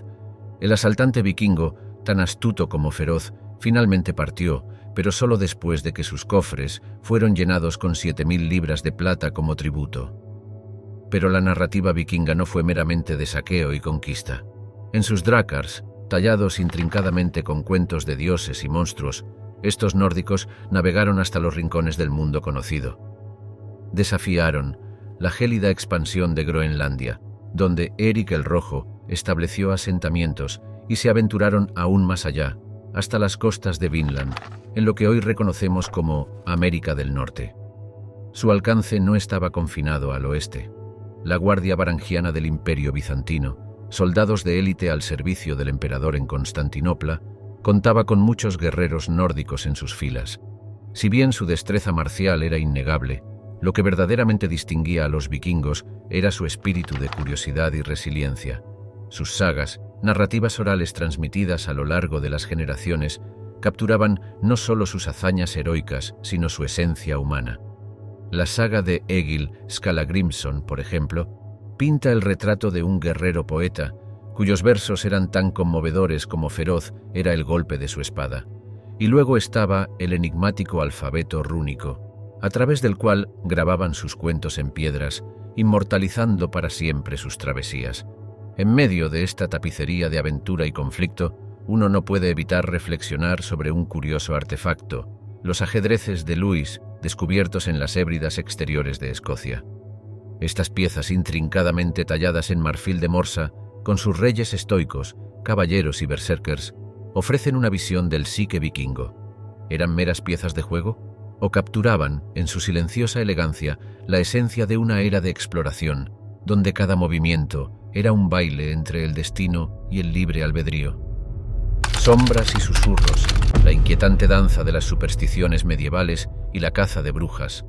El asaltante vikingo, tan astuto como feroz, finalmente partió, pero solo después de que sus cofres fueron llenados con 7.000 libras de plata como tributo. Pero la narrativa vikinga no fue meramente de saqueo y conquista. En sus drakars, tallados intrincadamente con cuentos de dioses y monstruos, estos nórdicos navegaron hasta los rincones del mundo conocido. Desafiaron la gélida expansión de Groenlandia, donde Eric el Rojo estableció asentamientos, y se aventuraron aún más allá, hasta las costas de Vinland, en lo que hoy reconocemos como América del Norte. Su alcance no estaba confinado al oeste. La Guardia Varangiana del Imperio Bizantino, soldados de élite al servicio del emperador en Constantinopla, contaba con muchos guerreros nórdicos en sus filas. Si bien su destreza marcial era innegable, lo que verdaderamente distinguía a los vikingos era su espíritu de curiosidad y resiliencia. Sus sagas, narrativas orales transmitidas a lo largo de las generaciones, capturaban no solo sus hazañas heroicas, sino su esencia humana. La saga de Egil Skallagrimsson, por ejemplo, pinta el retrato de un guerrero poeta, cuyos versos eran tan conmovedores como feroz era el golpe de su espada. Y luego estaba el enigmático alfabeto rúnico, a través del cual grababan sus cuentos en piedras, inmortalizando para siempre sus travesías. En medio de esta tapicería de aventura y conflicto, uno no puede evitar reflexionar sobre un curioso artefacto, los ajedrezes de Lewis, descubiertos en las hébridas exteriores de Escocia. Estas piezas intrincadamente talladas en marfil de morsa, con sus reyes estoicos, caballeros y berserkers, ofrecen una visión del psique vikingo. ¿Eran meras piezas de juego? ¿O capturaban, en su silenciosa elegancia, la esencia de una era de exploración, donde cada movimiento era un baile entre el destino y el libre albedrío? Sombras y susurros, la inquietante danza de las supersticiones medievales y la caza de brujas,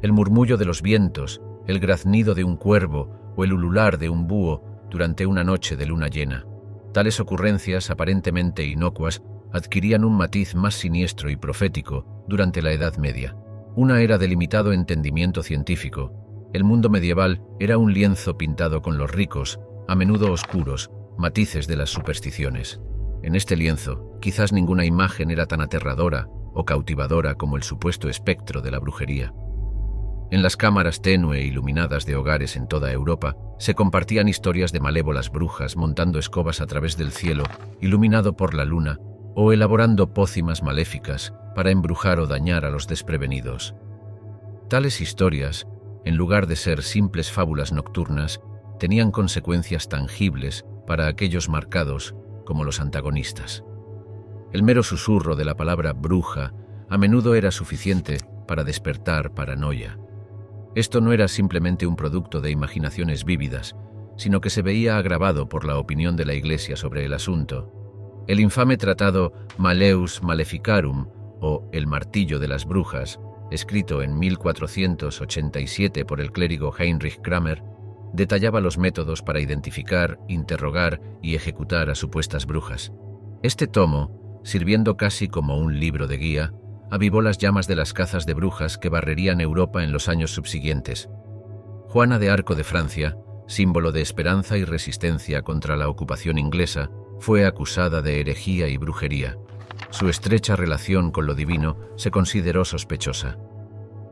el murmullo de los vientos, el graznido de un cuervo o el ulular de un búho durante una noche de luna llena. Tales ocurrencias, aparentemente inocuas, adquirían un matiz más siniestro y profético durante la Edad Media, una era de limitado entendimiento científico. El mundo medieval era un lienzo pintado con los ricos, a menudo oscuros, matices de las supersticiones. En este lienzo, quizás ninguna imagen era tan aterradora o cautivadora como el supuesto espectro de la brujería. En las cámaras tenue e iluminadas de hogares en toda Europa, se compartían historias de malévolas brujas montando escobas a través del cielo, iluminado por la luna, o elaborando pócimas maléficas para embrujar o dañar a los desprevenidos. Tales historias, en lugar de ser simples fábulas nocturnas, tenían consecuencias tangibles para aquellos marcados como los antagonistas. El mero susurro de la palabra bruja a menudo era suficiente para despertar paranoia. Esto no era simplemente un producto de imaginaciones vívidas, sino que se veía agravado por la opinión de la Iglesia sobre el asunto. El infame tratado Malleus Maleficarum, o El martillo de las brujas, escrito en 1487 por el clérigo Heinrich Kramer, detallaba los métodos para identificar, interrogar y ejecutar a supuestas brujas. Este tomo, sirviendo casi como un libro de guía, avivó las llamas de las cazas de brujas que barrerían Europa en los años subsiguientes. Juana de Arco de Francia, símbolo de esperanza y resistencia contra la ocupación inglesa, fue acusada de herejía y brujería. Su estrecha relación con lo divino se consideró sospechosa.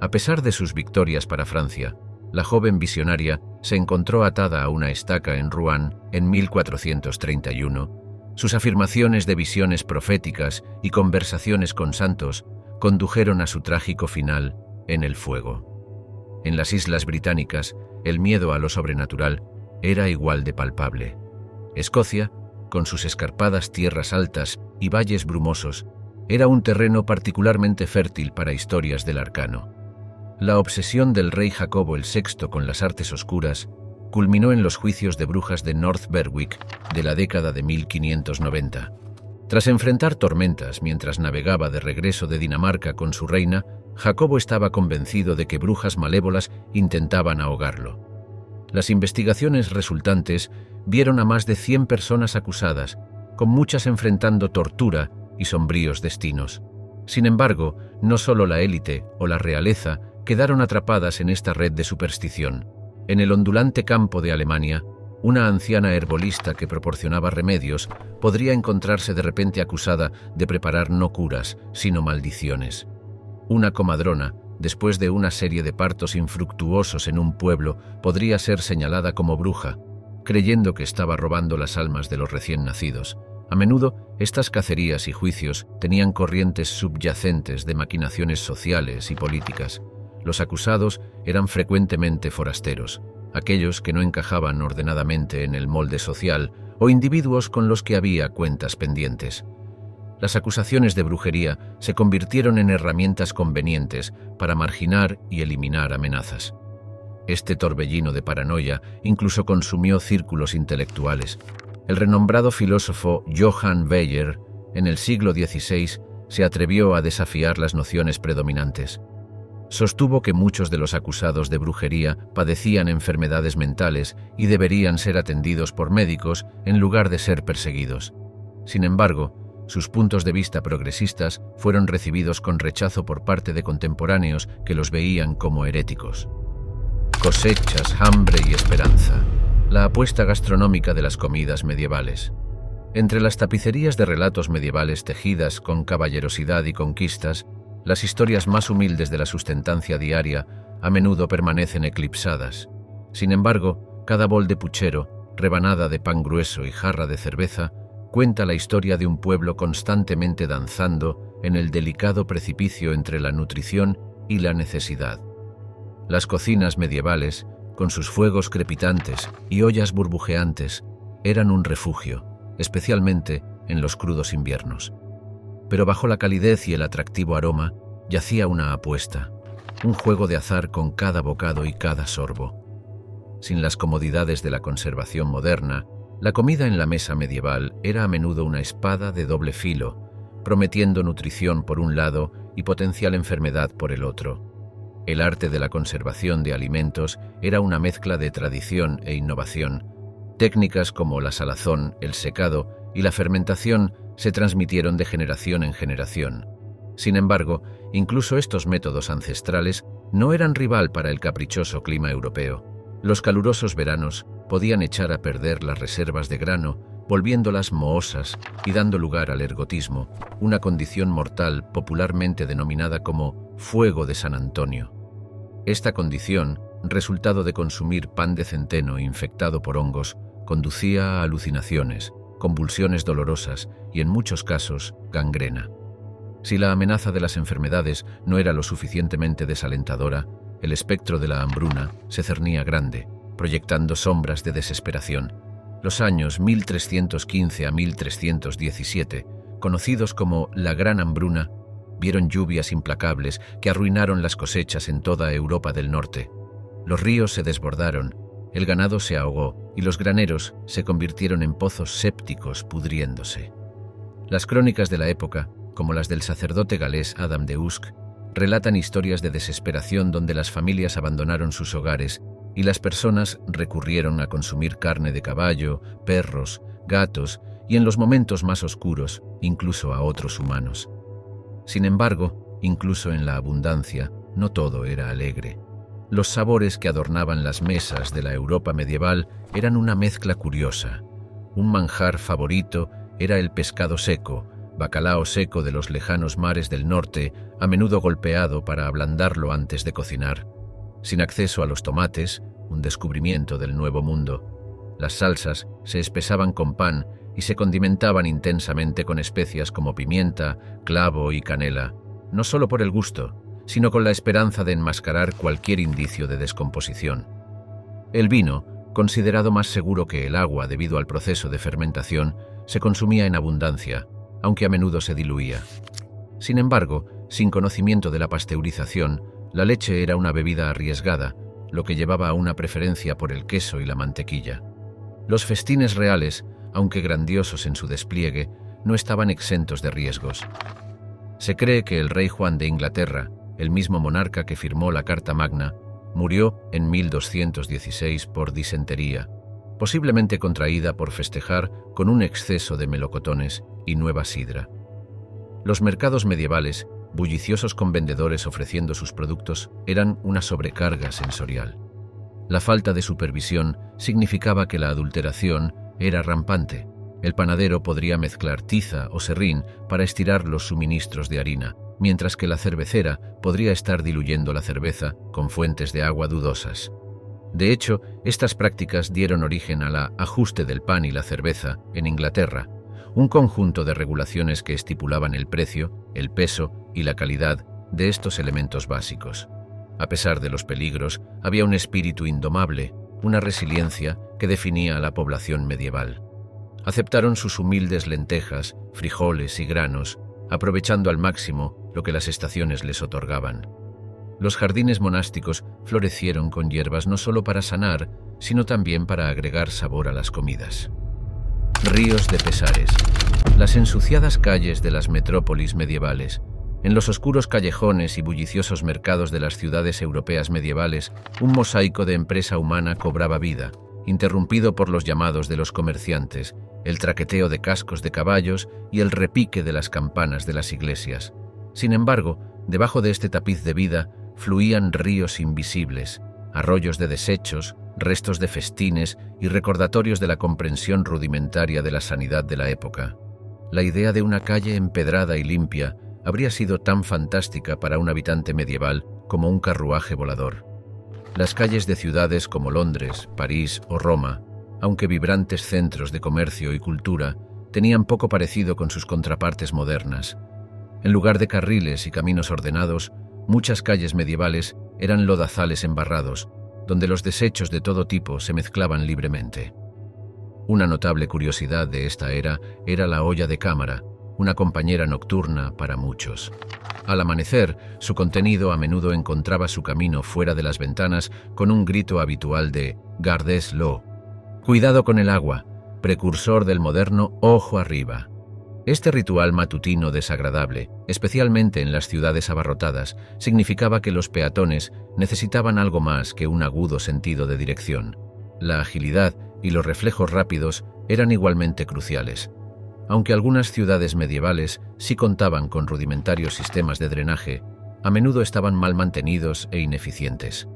A pesar de sus victorias para Francia, la joven visionaria se encontró atada a una estaca en Rouen en 1431. Sus afirmaciones de visiones proféticas y conversaciones con santos condujeron a su trágico final en el fuego. En las Islas Británicas, el miedo a lo sobrenatural era igual de palpable. Escocia, con sus escarpadas tierras altas y valles brumosos, era un terreno particularmente fértil para historias del arcano. La obsesión del rey Jacobo el VI con las artes oscuras culminó en los juicios de brujas de North Berwick de la década de 1590. Tras enfrentar tormentas mientras navegaba de regreso de Dinamarca con su reina, Jacobo estaba convencido de que brujas malévolas intentaban ahogarlo. Las investigaciones resultantes vieron a más de 100 personas acusadas, con muchas enfrentando tortura y sombríos destinos. Sin embargo, no solo la élite o la realeza quedaron atrapadas en esta red de superstición. En el ondulante campo de Alemania, una anciana herbolista que proporcionaba remedios podría encontrarse de repente acusada de preparar no curas, sino maldiciones. Una comadrona, después de una serie de partos infructuosos en un pueblo, podría ser señalada como bruja, creyendo que estaba robando las almas de los recién nacidos. A menudo, estas cacerías y juicios tenían corrientes subyacentes de maquinaciones sociales y políticas. Los acusados eran frecuentemente forasteros, aquellos que no encajaban ordenadamente en el molde social o individuos con los que había cuentas pendientes. Las acusaciones de brujería se convirtieron en herramientas convenientes para marginar y eliminar amenazas. Este torbellino de paranoia incluso consumió círculos intelectuales. El renombrado filósofo Johann Weyer, en el siglo XVI, se atrevió a desafiar las nociones predominantes. Sostuvo que muchos de los acusados de brujería padecían enfermedades mentales y deberían ser atendidos por médicos en lugar de ser perseguidos. Sin embargo, sus puntos de vista progresistas fueron recibidos con rechazo por parte de contemporáneos que los veían como heréticos. Cosechas, hambre y esperanza. La apuesta gastronómica de las comidas medievales. Entre las tapicerías de relatos medievales tejidas con caballerosidad y conquistas, las historias más humildes de la sustentancia diaria a menudo permanecen eclipsadas. Sin embargo, cada bol de puchero, rebanada de pan grueso y jarra de cerveza cuenta la historia de un pueblo constantemente danzando en el delicado precipicio entre la nutrición y la necesidad. Las cocinas medievales, con sus fuegos crepitantes y ollas burbujeantes, eran un refugio, especialmente en los crudos inviernos. Pero bajo la calidez y el atractivo aroma yacía una apuesta, un juego de azar con cada bocado y cada sorbo. Sin las comodidades de la conservación moderna, La comida en la mesa medieval era a menudo una espada de doble filo, prometiendo nutrición por un lado y potencial enfermedad por el otro. El arte de la conservación de alimentos era una mezcla de tradición e innovación. Técnicas como la salazón, el secado y la fermentación se transmitieron de generación en generación. Sin embargo, incluso estos métodos ancestrales no eran rival para el caprichoso clima europeo. Los calurosos veranos podían echar a perder las reservas de grano, volviéndolas mohosas y dando lugar al ergotismo, una condición mortal popularmente denominada como fuego de San Antonio. Esta condición, resultado de consumir pan de centeno infectado por hongos, conducía a alucinaciones, convulsiones dolorosas y, en muchos casos, gangrena. Si la amenaza de las enfermedades no era lo suficientemente desalentadora, el espectro de la hambruna se cernía grande, proyectando sombras de desesperación. Los años 1315 a 1317, conocidos como la Gran Hambruna, vieron lluvias implacables que arruinaron las cosechas en toda Europa del Norte. Los ríos se desbordaron, el ganado se ahogó y los graneros se convirtieron en pozos sépticos pudriéndose. Las crónicas de la época, como las del sacerdote galés Adam de Usk, relatan historias de desesperación donde las familias abandonaron sus hogares y las personas recurrieron a consumir carne de caballo, perros, gatos y, en los momentos más oscuros, incluso a otros humanos. Sin embargo, incluso en la abundancia, no todo era alegre. Los sabores que adornaban las mesas de la Europa medieval eran una mezcla curiosa. Un manjar favorito era el pescado seco, bacalao seco de los lejanos mares del norte, a menudo golpeado para ablandarlo antes de cocinar. Sin acceso a los tomates, un descubrimiento del Nuevo Mundo, las salsas se espesaban con pan y se condimentaban intensamente con especias como pimienta, clavo y canela, no solo por el gusto, sino con la esperanza de enmascarar cualquier indicio de descomposición. El vino, considerado más seguro que el agua debido al proceso de fermentación, se consumía en abundancia, aunque a menudo se diluía. Sin embargo, sin conocimiento de la pasteurización, la leche era una bebida arriesgada, lo que llevaba a una preferencia por el queso y la mantequilla. Los festines reales, aunque grandiosos en su despliegue, no estaban exentos de riesgos. Se cree que el rey Juan de Inglaterra, el mismo monarca que firmó la Carta Magna, murió en 1216 por disentería, posiblemente contraída por festejar con un exceso de melocotones y nueva sidra. Los mercados medievales, bulliciosos con vendedores ofreciendo sus productos, eran una sobrecarga sensorial. La falta de supervisión significaba que la adulteración era rampante. El panadero podría mezclar tiza o serrín para estirar los suministros de harina, mientras que la cervecera podría estar diluyendo la cerveza con fuentes de agua dudosas. De hecho, estas prácticas dieron origen a la ajuste del pan y la cerveza en Inglaterra, un conjunto de regulaciones que estipulaban el precio, el peso y la calidad de estos elementos básicos. A pesar de los peligros, había un espíritu indomable, una resiliencia que definía a la población medieval. Aceptaron sus humildes lentejas, frijoles y granos, aprovechando al máximo lo que las estaciones les otorgaban. Los jardines monásticos florecieron con hierbas no solo para sanar, sino también para agregar sabor a las comidas. Ríos de pesares. Las ensuciadas calles de las metrópolis medievales. En los oscuros callejones y bulliciosos mercados de las ciudades europeas medievales, un mosaico de empresa humana cobraba vida, interrumpido por los llamados de los comerciantes, el traqueteo de cascos de caballos y el repique de las campanas de las iglesias. Sin embargo, debajo de este tapiz de vida fluían ríos invisibles, arroyos de desechos, restos de festines y recordatorios de la comprensión rudimentaria de la sanidad de la época. La idea de una calle empedrada y limpia habría sido tan fantástica para un habitante medieval como un carruaje volador. Las calles de ciudades como Londres, París o Roma, aunque vibrantes centros de comercio y cultura, tenían poco parecido con sus contrapartes modernas. En lugar de carriles y caminos ordenados, muchas calles medievales eran lodazales embarrados, donde los desechos de todo tipo se mezclaban libremente. Una notable curiosidad de esta era la olla de cámara, una compañera nocturna para muchos. Al amanecer, su contenido a menudo encontraba su camino fuera de las ventanas con un grito habitual de «Gardez-lo». «Cuidado con el agua», precursor del moderno ojo arriba. Este ritual matutino desagradable, especialmente en las ciudades abarrotadas, significaba que los peatones necesitaban algo más que un agudo sentido de dirección. La agilidad y los reflejos rápidos eran igualmente cruciales. Aunque algunas ciudades medievales sí contaban con rudimentarios sistemas de drenaje, a menudo estaban mal mantenidos e ineficientes.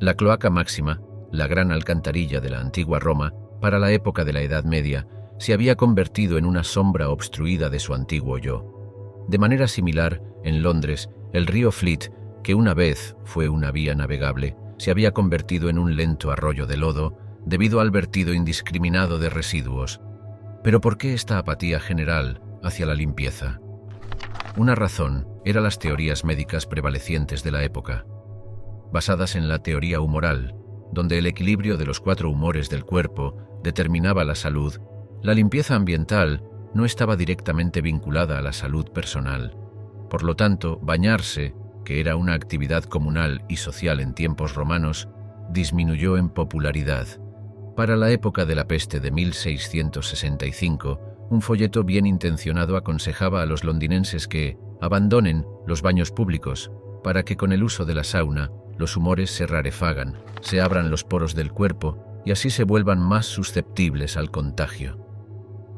La cloaca máxima, la gran alcantarilla de la antigua Roma, para la época de la Edad Media, se había convertido en una sombra obstruida de su antiguo yo. De manera similar, en Londres, el río Fleet, que una vez fue una vía navegable, se había convertido en un lento arroyo de lodo debido al vertido indiscriminado de residuos. ¿Pero por qué esta apatía general hacia la limpieza? Una razón eran las teorías médicas prevalecientes de la época. Basadas en la teoría humoral, donde el equilibrio de los 4 humores del cuerpo determinaba la salud, la limpieza ambiental no estaba directamente vinculada a la salud personal. Por lo tanto, bañarse, que era una actividad comunal y social en tiempos romanos, disminuyó en popularidad. Para la época de la peste de 1665, un folleto bien intencionado aconsejaba a los londinenses que abandonen los baños públicos para que con el uso de la sauna los humores se rarefagan, se abran los poros del cuerpo y así se vuelvan más susceptibles al contagio.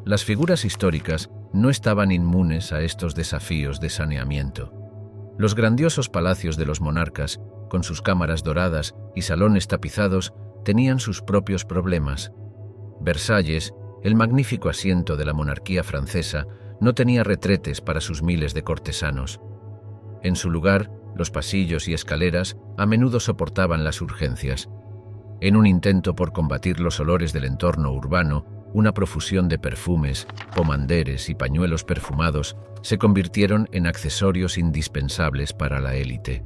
Las figuras históricas no estaban inmunes a estos desafíos de saneamiento. Los grandiosos palacios de los monarcas, con sus cámaras doradas y salones tapizados, tenían sus propios problemas. Versalles, el magnífico asiento de la monarquía francesa, no tenía retretes para sus miles de cortesanos. En su lugar, los pasillos y escaleras a menudo soportaban las urgencias. En un intento por combatir los olores del entorno urbano, una profusión de perfumes, pomanderes y pañuelos perfumados se convirtieron en accesorios indispensables para la élite.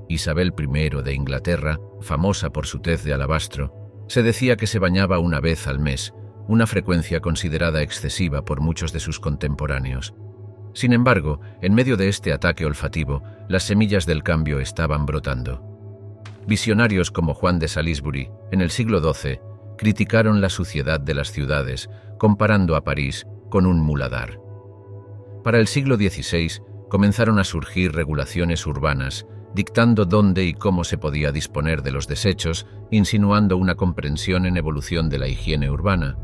Isabel I de Inglaterra, famosa por su tez de alabastro, se decía que se bañaba una vez al mes, una frecuencia considerada excesiva por muchos de sus contemporáneos. Sin embargo, en medio de este ataque olfativo, las semillas del cambio estaban brotando. Visionarios como Juan de Salisbury, en el siglo XII, criticaron la suciedad de las ciudades, comparando a París con un muladar. Para el siglo XVI comenzaron a surgir regulaciones urbanas, dictando dónde y cómo se podía disponer de los desechos, insinuando una comprensión en evolución de la higiene urbana.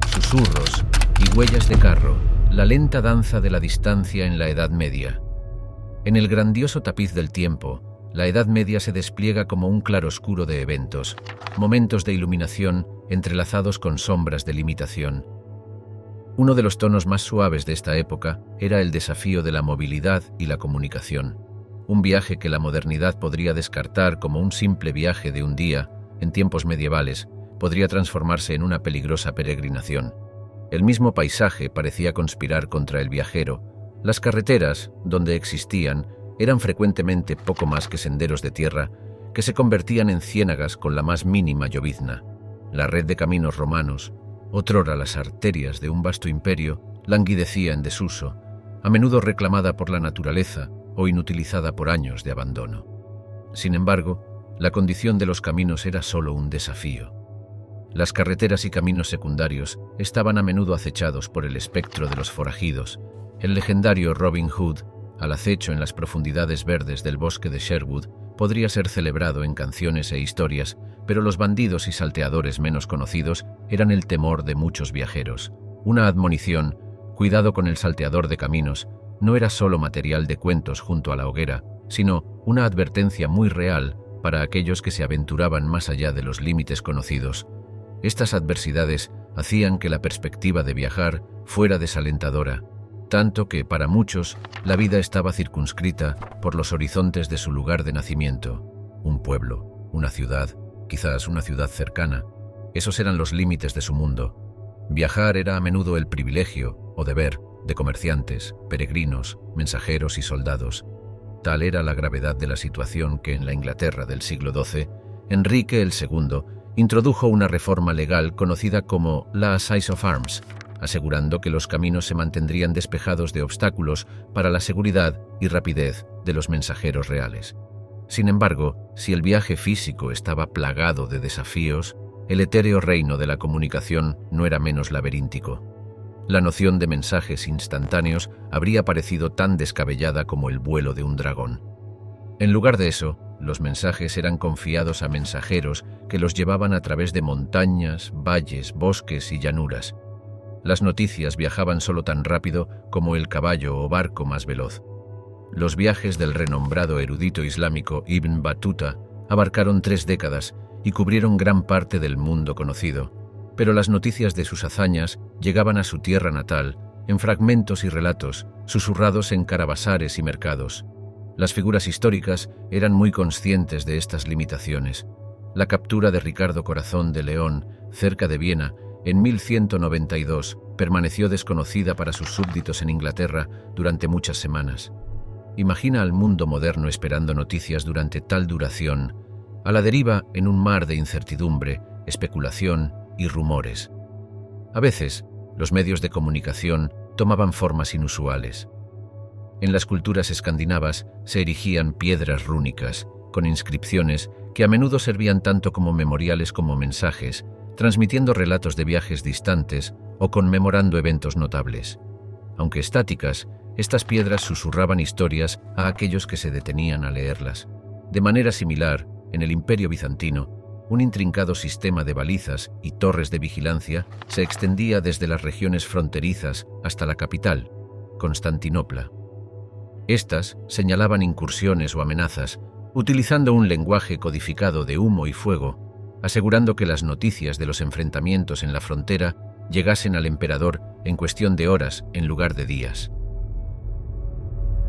Susurros y huellas de carro, la lenta danza de la distancia en la Edad Media. En el grandioso tapiz del tiempo, la Edad Media se despliega como un claroscuro de eventos, momentos de iluminación entrelazados con sombras de limitación. Uno de los tonos más suaves de esta época era el desafío de la movilidad y la comunicación, un viaje que la modernidad podría descartar como un simple viaje de un día. En tiempos medievales, podría transformarse en una peligrosa peregrinación. El mismo paisaje parecía conspirar contra el viajero. Las carreteras, donde existían, eran frecuentemente poco más que senderos de tierra que se convertían en ciénagas con la más mínima llovizna. La red de caminos romanos, otrora las arterias de un vasto imperio, languidecía en desuso, a menudo reclamada por la naturaleza o inutilizada por años de abandono. Sin embargo, la condición de los caminos era solo un desafío. Las carreteras y caminos secundarios estaban a menudo acechados por el espectro de los forajidos. El legendario Robin Hood, al acecho en las profundidades verdes del bosque de Sherwood, podría ser celebrado en canciones e historias, pero los bandidos y salteadores menos conocidos eran el temor de muchos viajeros. Una admonición, cuidado con el salteador de caminos, no era solo material de cuentos junto a la hoguera, sino una advertencia muy real para aquellos que se aventuraban más allá de los límites conocidos. Estas adversidades hacían que la perspectiva de viajar fuera desalentadora, tanto que, para muchos, la vida estaba circunscrita por los horizontes de su lugar de nacimiento. Un pueblo, una ciudad, quizás una ciudad cercana. Esos eran los límites de su mundo. Viajar era a menudo el privilegio o deber de comerciantes, peregrinos, mensajeros y soldados. Tal era la gravedad de la situación que en la Inglaterra del siglo XII, Enrique II introdujo una reforma legal conocida como la Assize of Arms, asegurando que los caminos se mantendrían despejados de obstáculos para la seguridad y rapidez de los mensajeros reales. Sin embargo, si el viaje físico estaba plagado de desafíos, el etéreo reino de la comunicación no era menos laberíntico. La noción de mensajes instantáneos habría parecido tan descabellada como el vuelo de un dragón. En lugar de eso, los mensajes eran confiados a mensajeros que los llevaban a través de montañas, valles, bosques y llanuras. Las noticias viajaban solo tan rápido como el caballo o barco más veloz. Los viajes del renombrado erudito islámico Ibn Battuta abarcaron 3 décadas y cubrieron gran parte del mundo conocido, pero las noticias de sus hazañas llegaban a su tierra natal en fragmentos y relatos, susurrados en caravasares y mercados. Las figuras históricas eran muy conscientes de estas limitaciones. La captura de Ricardo Corazón de León, cerca de Viena, en 1192, permaneció desconocida para sus súbditos en Inglaterra durante muchas semanas. Imagina al mundo moderno esperando noticias durante tal duración, a la deriva en un mar de incertidumbre, especulación y rumores. A veces, los medios de comunicación tomaban formas inusuales. En las culturas escandinavas se erigían piedras rúnicas, con inscripciones que a menudo servían tanto como memoriales como mensajes, transmitiendo relatos de viajes distantes o conmemorando eventos notables. Aunque estáticas, estas piedras susurraban historias a aquellos que se detenían a leerlas. De manera similar, en el Imperio Bizantino, un intrincado sistema de balizas y torres de vigilancia se extendía desde las regiones fronterizas hasta la capital, Constantinopla. Estas señalaban incursiones o amenazas, utilizando un lenguaje codificado de humo y fuego, asegurando que las noticias de los enfrentamientos en la frontera llegasen al emperador en cuestión de horas en lugar de días.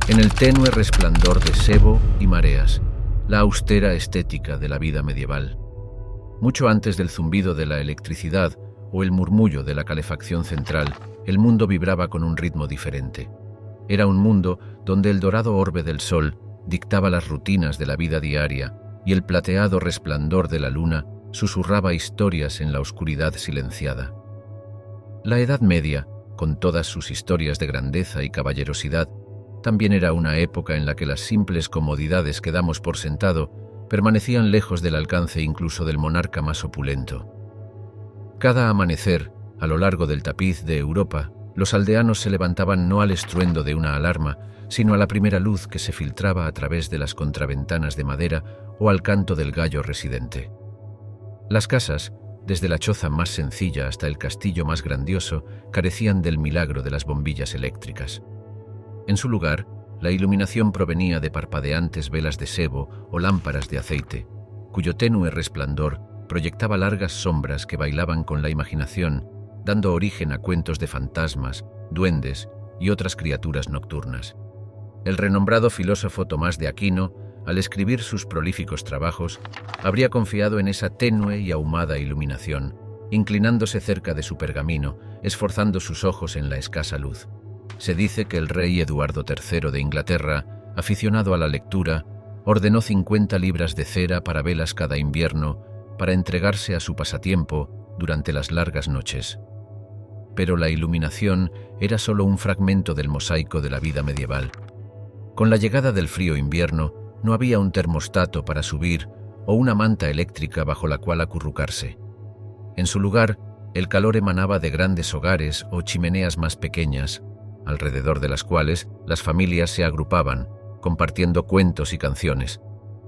En el tenue resplandor de sebo y mareas, la austera estética de la vida medieval. Mucho antes del zumbido de la electricidad o el murmullo de la calefacción central, el mundo vibraba con un ritmo diferente. Era un mundo donde el dorado orbe del sol dictaba las rutinas de la vida diaria y el plateado resplandor de la luna susurraba historias en la oscuridad silenciada. La Edad Media, con todas sus historias de grandeza y caballerosidad, también era una época en la que las simples comodidades que damos por sentado permanecían lejos del alcance incluso del monarca más opulento. Cada amanecer, a lo largo del tapiz de Europa, los aldeanos se levantaban no al estruendo de una alarma, sino a la primera luz que se filtraba a través de las contraventanas de madera o al canto del gallo residente. Las casas, desde la choza más sencilla hasta el castillo más grandioso, carecían del milagro de las bombillas eléctricas. En su lugar, la iluminación provenía de parpadeantes velas de sebo o lámparas de aceite, cuyo tenue resplandor proyectaba largas sombras que bailaban con la imaginación, dando origen a cuentos de fantasmas, duendes y otras criaturas nocturnas. El renombrado filósofo Tomás de Aquino, al escribir sus prolíficos trabajos, habría confiado en esa tenue y ahumada iluminación, inclinándose cerca de su pergamino, esforzando sus ojos en la escasa luz. Se dice que el rey Eduardo III de Inglaterra, aficionado a la lectura, ordenó 50 libras de cera para velas cada invierno para entregarse a su pasatiempo durante las largas noches. Pero la iluminación era solo un fragmento del mosaico de la vida medieval. Con la llegada del frío invierno, no había un termostato para subir o una manta eléctrica bajo la cual acurrucarse. En su lugar, el calor emanaba de grandes hogares o chimeneas más pequeñas, alrededor de las cuales las familias se agrupaban, compartiendo cuentos y canciones.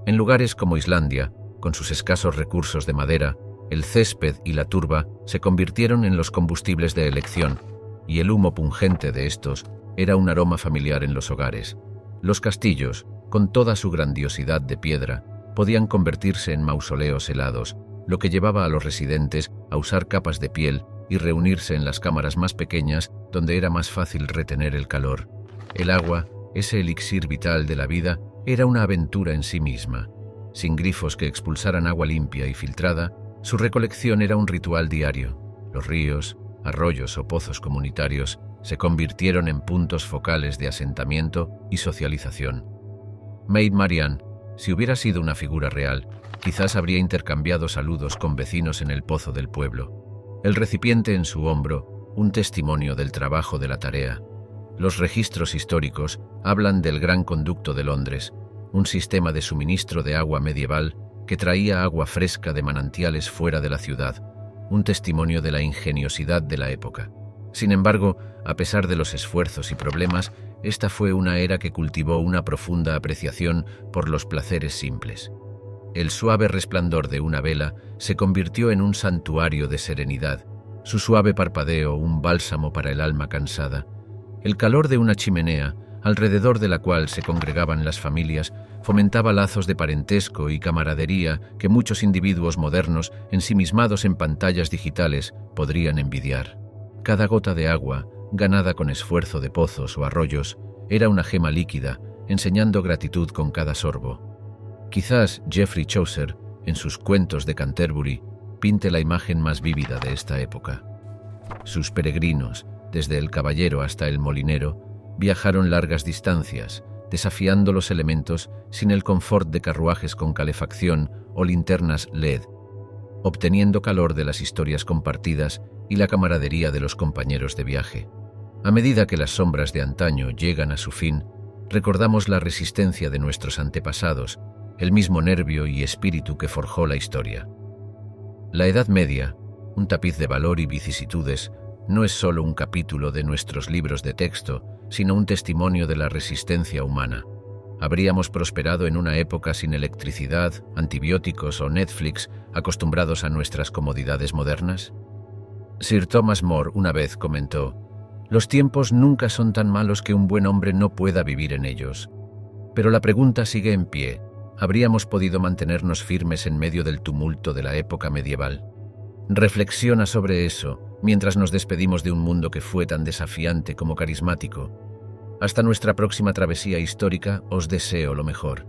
En lugares como Islandia, con sus escasos recursos de madera, el césped y la turba se convirtieron en los combustibles de elección, y el humo pungente de estos era un aroma familiar en los hogares. Los castillos, con toda su grandiosidad de piedra, podían convertirse en mausoleos helados, lo que llevaba a los residentes a usar capas de piel y reunirse en las cámaras más pequeñas donde era más fácil retener el calor. El agua, ese elixir vital de la vida, era una aventura en sí misma. Sin grifos que expulsaran agua limpia y filtrada, su recolección era un ritual diario. Los ríos, arroyos o pozos comunitarios se convirtieron en puntos focales de asentamiento y socialización. Maid Marian, si hubiera sido una figura real, quizás habría intercambiado saludos con vecinos en el pozo del pueblo. El recipiente en su hombro, un testimonio del trabajo de la tarea. Los registros históricos hablan del Gran Conducto de Londres, un sistema de suministro de agua medieval que traía agua fresca de manantiales fuera de la ciudad, un testimonio de la ingeniosidad de la época. Sin embargo, a pesar de los esfuerzos y problemas, esta fue una era que cultivó una profunda apreciación por los placeres simples. El suave resplandor de una vela se convirtió en un santuario de serenidad, su suave parpadeo un bálsamo para el alma cansada. El calor de una chimenea, alrededor de la cual se congregaban las familias, fomentaba lazos de parentesco y camaradería que muchos individuos modernos, ensimismados en pantallas digitales, podrían envidiar. Cada gota de agua, ganada con esfuerzo de pozos o arroyos, era una gema líquida, enseñando gratitud con cada sorbo. Quizás Geoffrey Chaucer, en sus cuentos de Canterbury, pinte la imagen más vívida de esta época. Sus peregrinos, desde el caballero hasta el molinero, viajaron largas distancias, desafiando los elementos sin el confort de carruajes con calefacción o linternas LED, obteniendo calor de las historias compartidas y la camaradería de los compañeros de viaje. A medida que las sombras de antaño llegan a su fin, recordamos la resistencia de nuestros antepasados, el mismo nervio y espíritu que forjó la historia. La Edad Media, un tapiz de valor y vicisitudes, no es solo un capítulo de nuestros libros de texto, sino un testimonio de la resistencia humana. ¿Habríamos prosperado en una época sin electricidad, antibióticos o Netflix, acostumbrados a nuestras comodidades modernas? Sir Thomas More una vez comentó: «Los tiempos nunca son tan malos que un buen hombre no pueda vivir en ellos». Pero la pregunta sigue en pie: ¿habríamos podido mantenernos firmes en medio del tumulto de la época medieval? Reflexiona sobre eso mientras nos despedimos de un mundo que fue tan desafiante como carismático. Hasta nuestra próxima travesía histórica, os deseo lo mejor.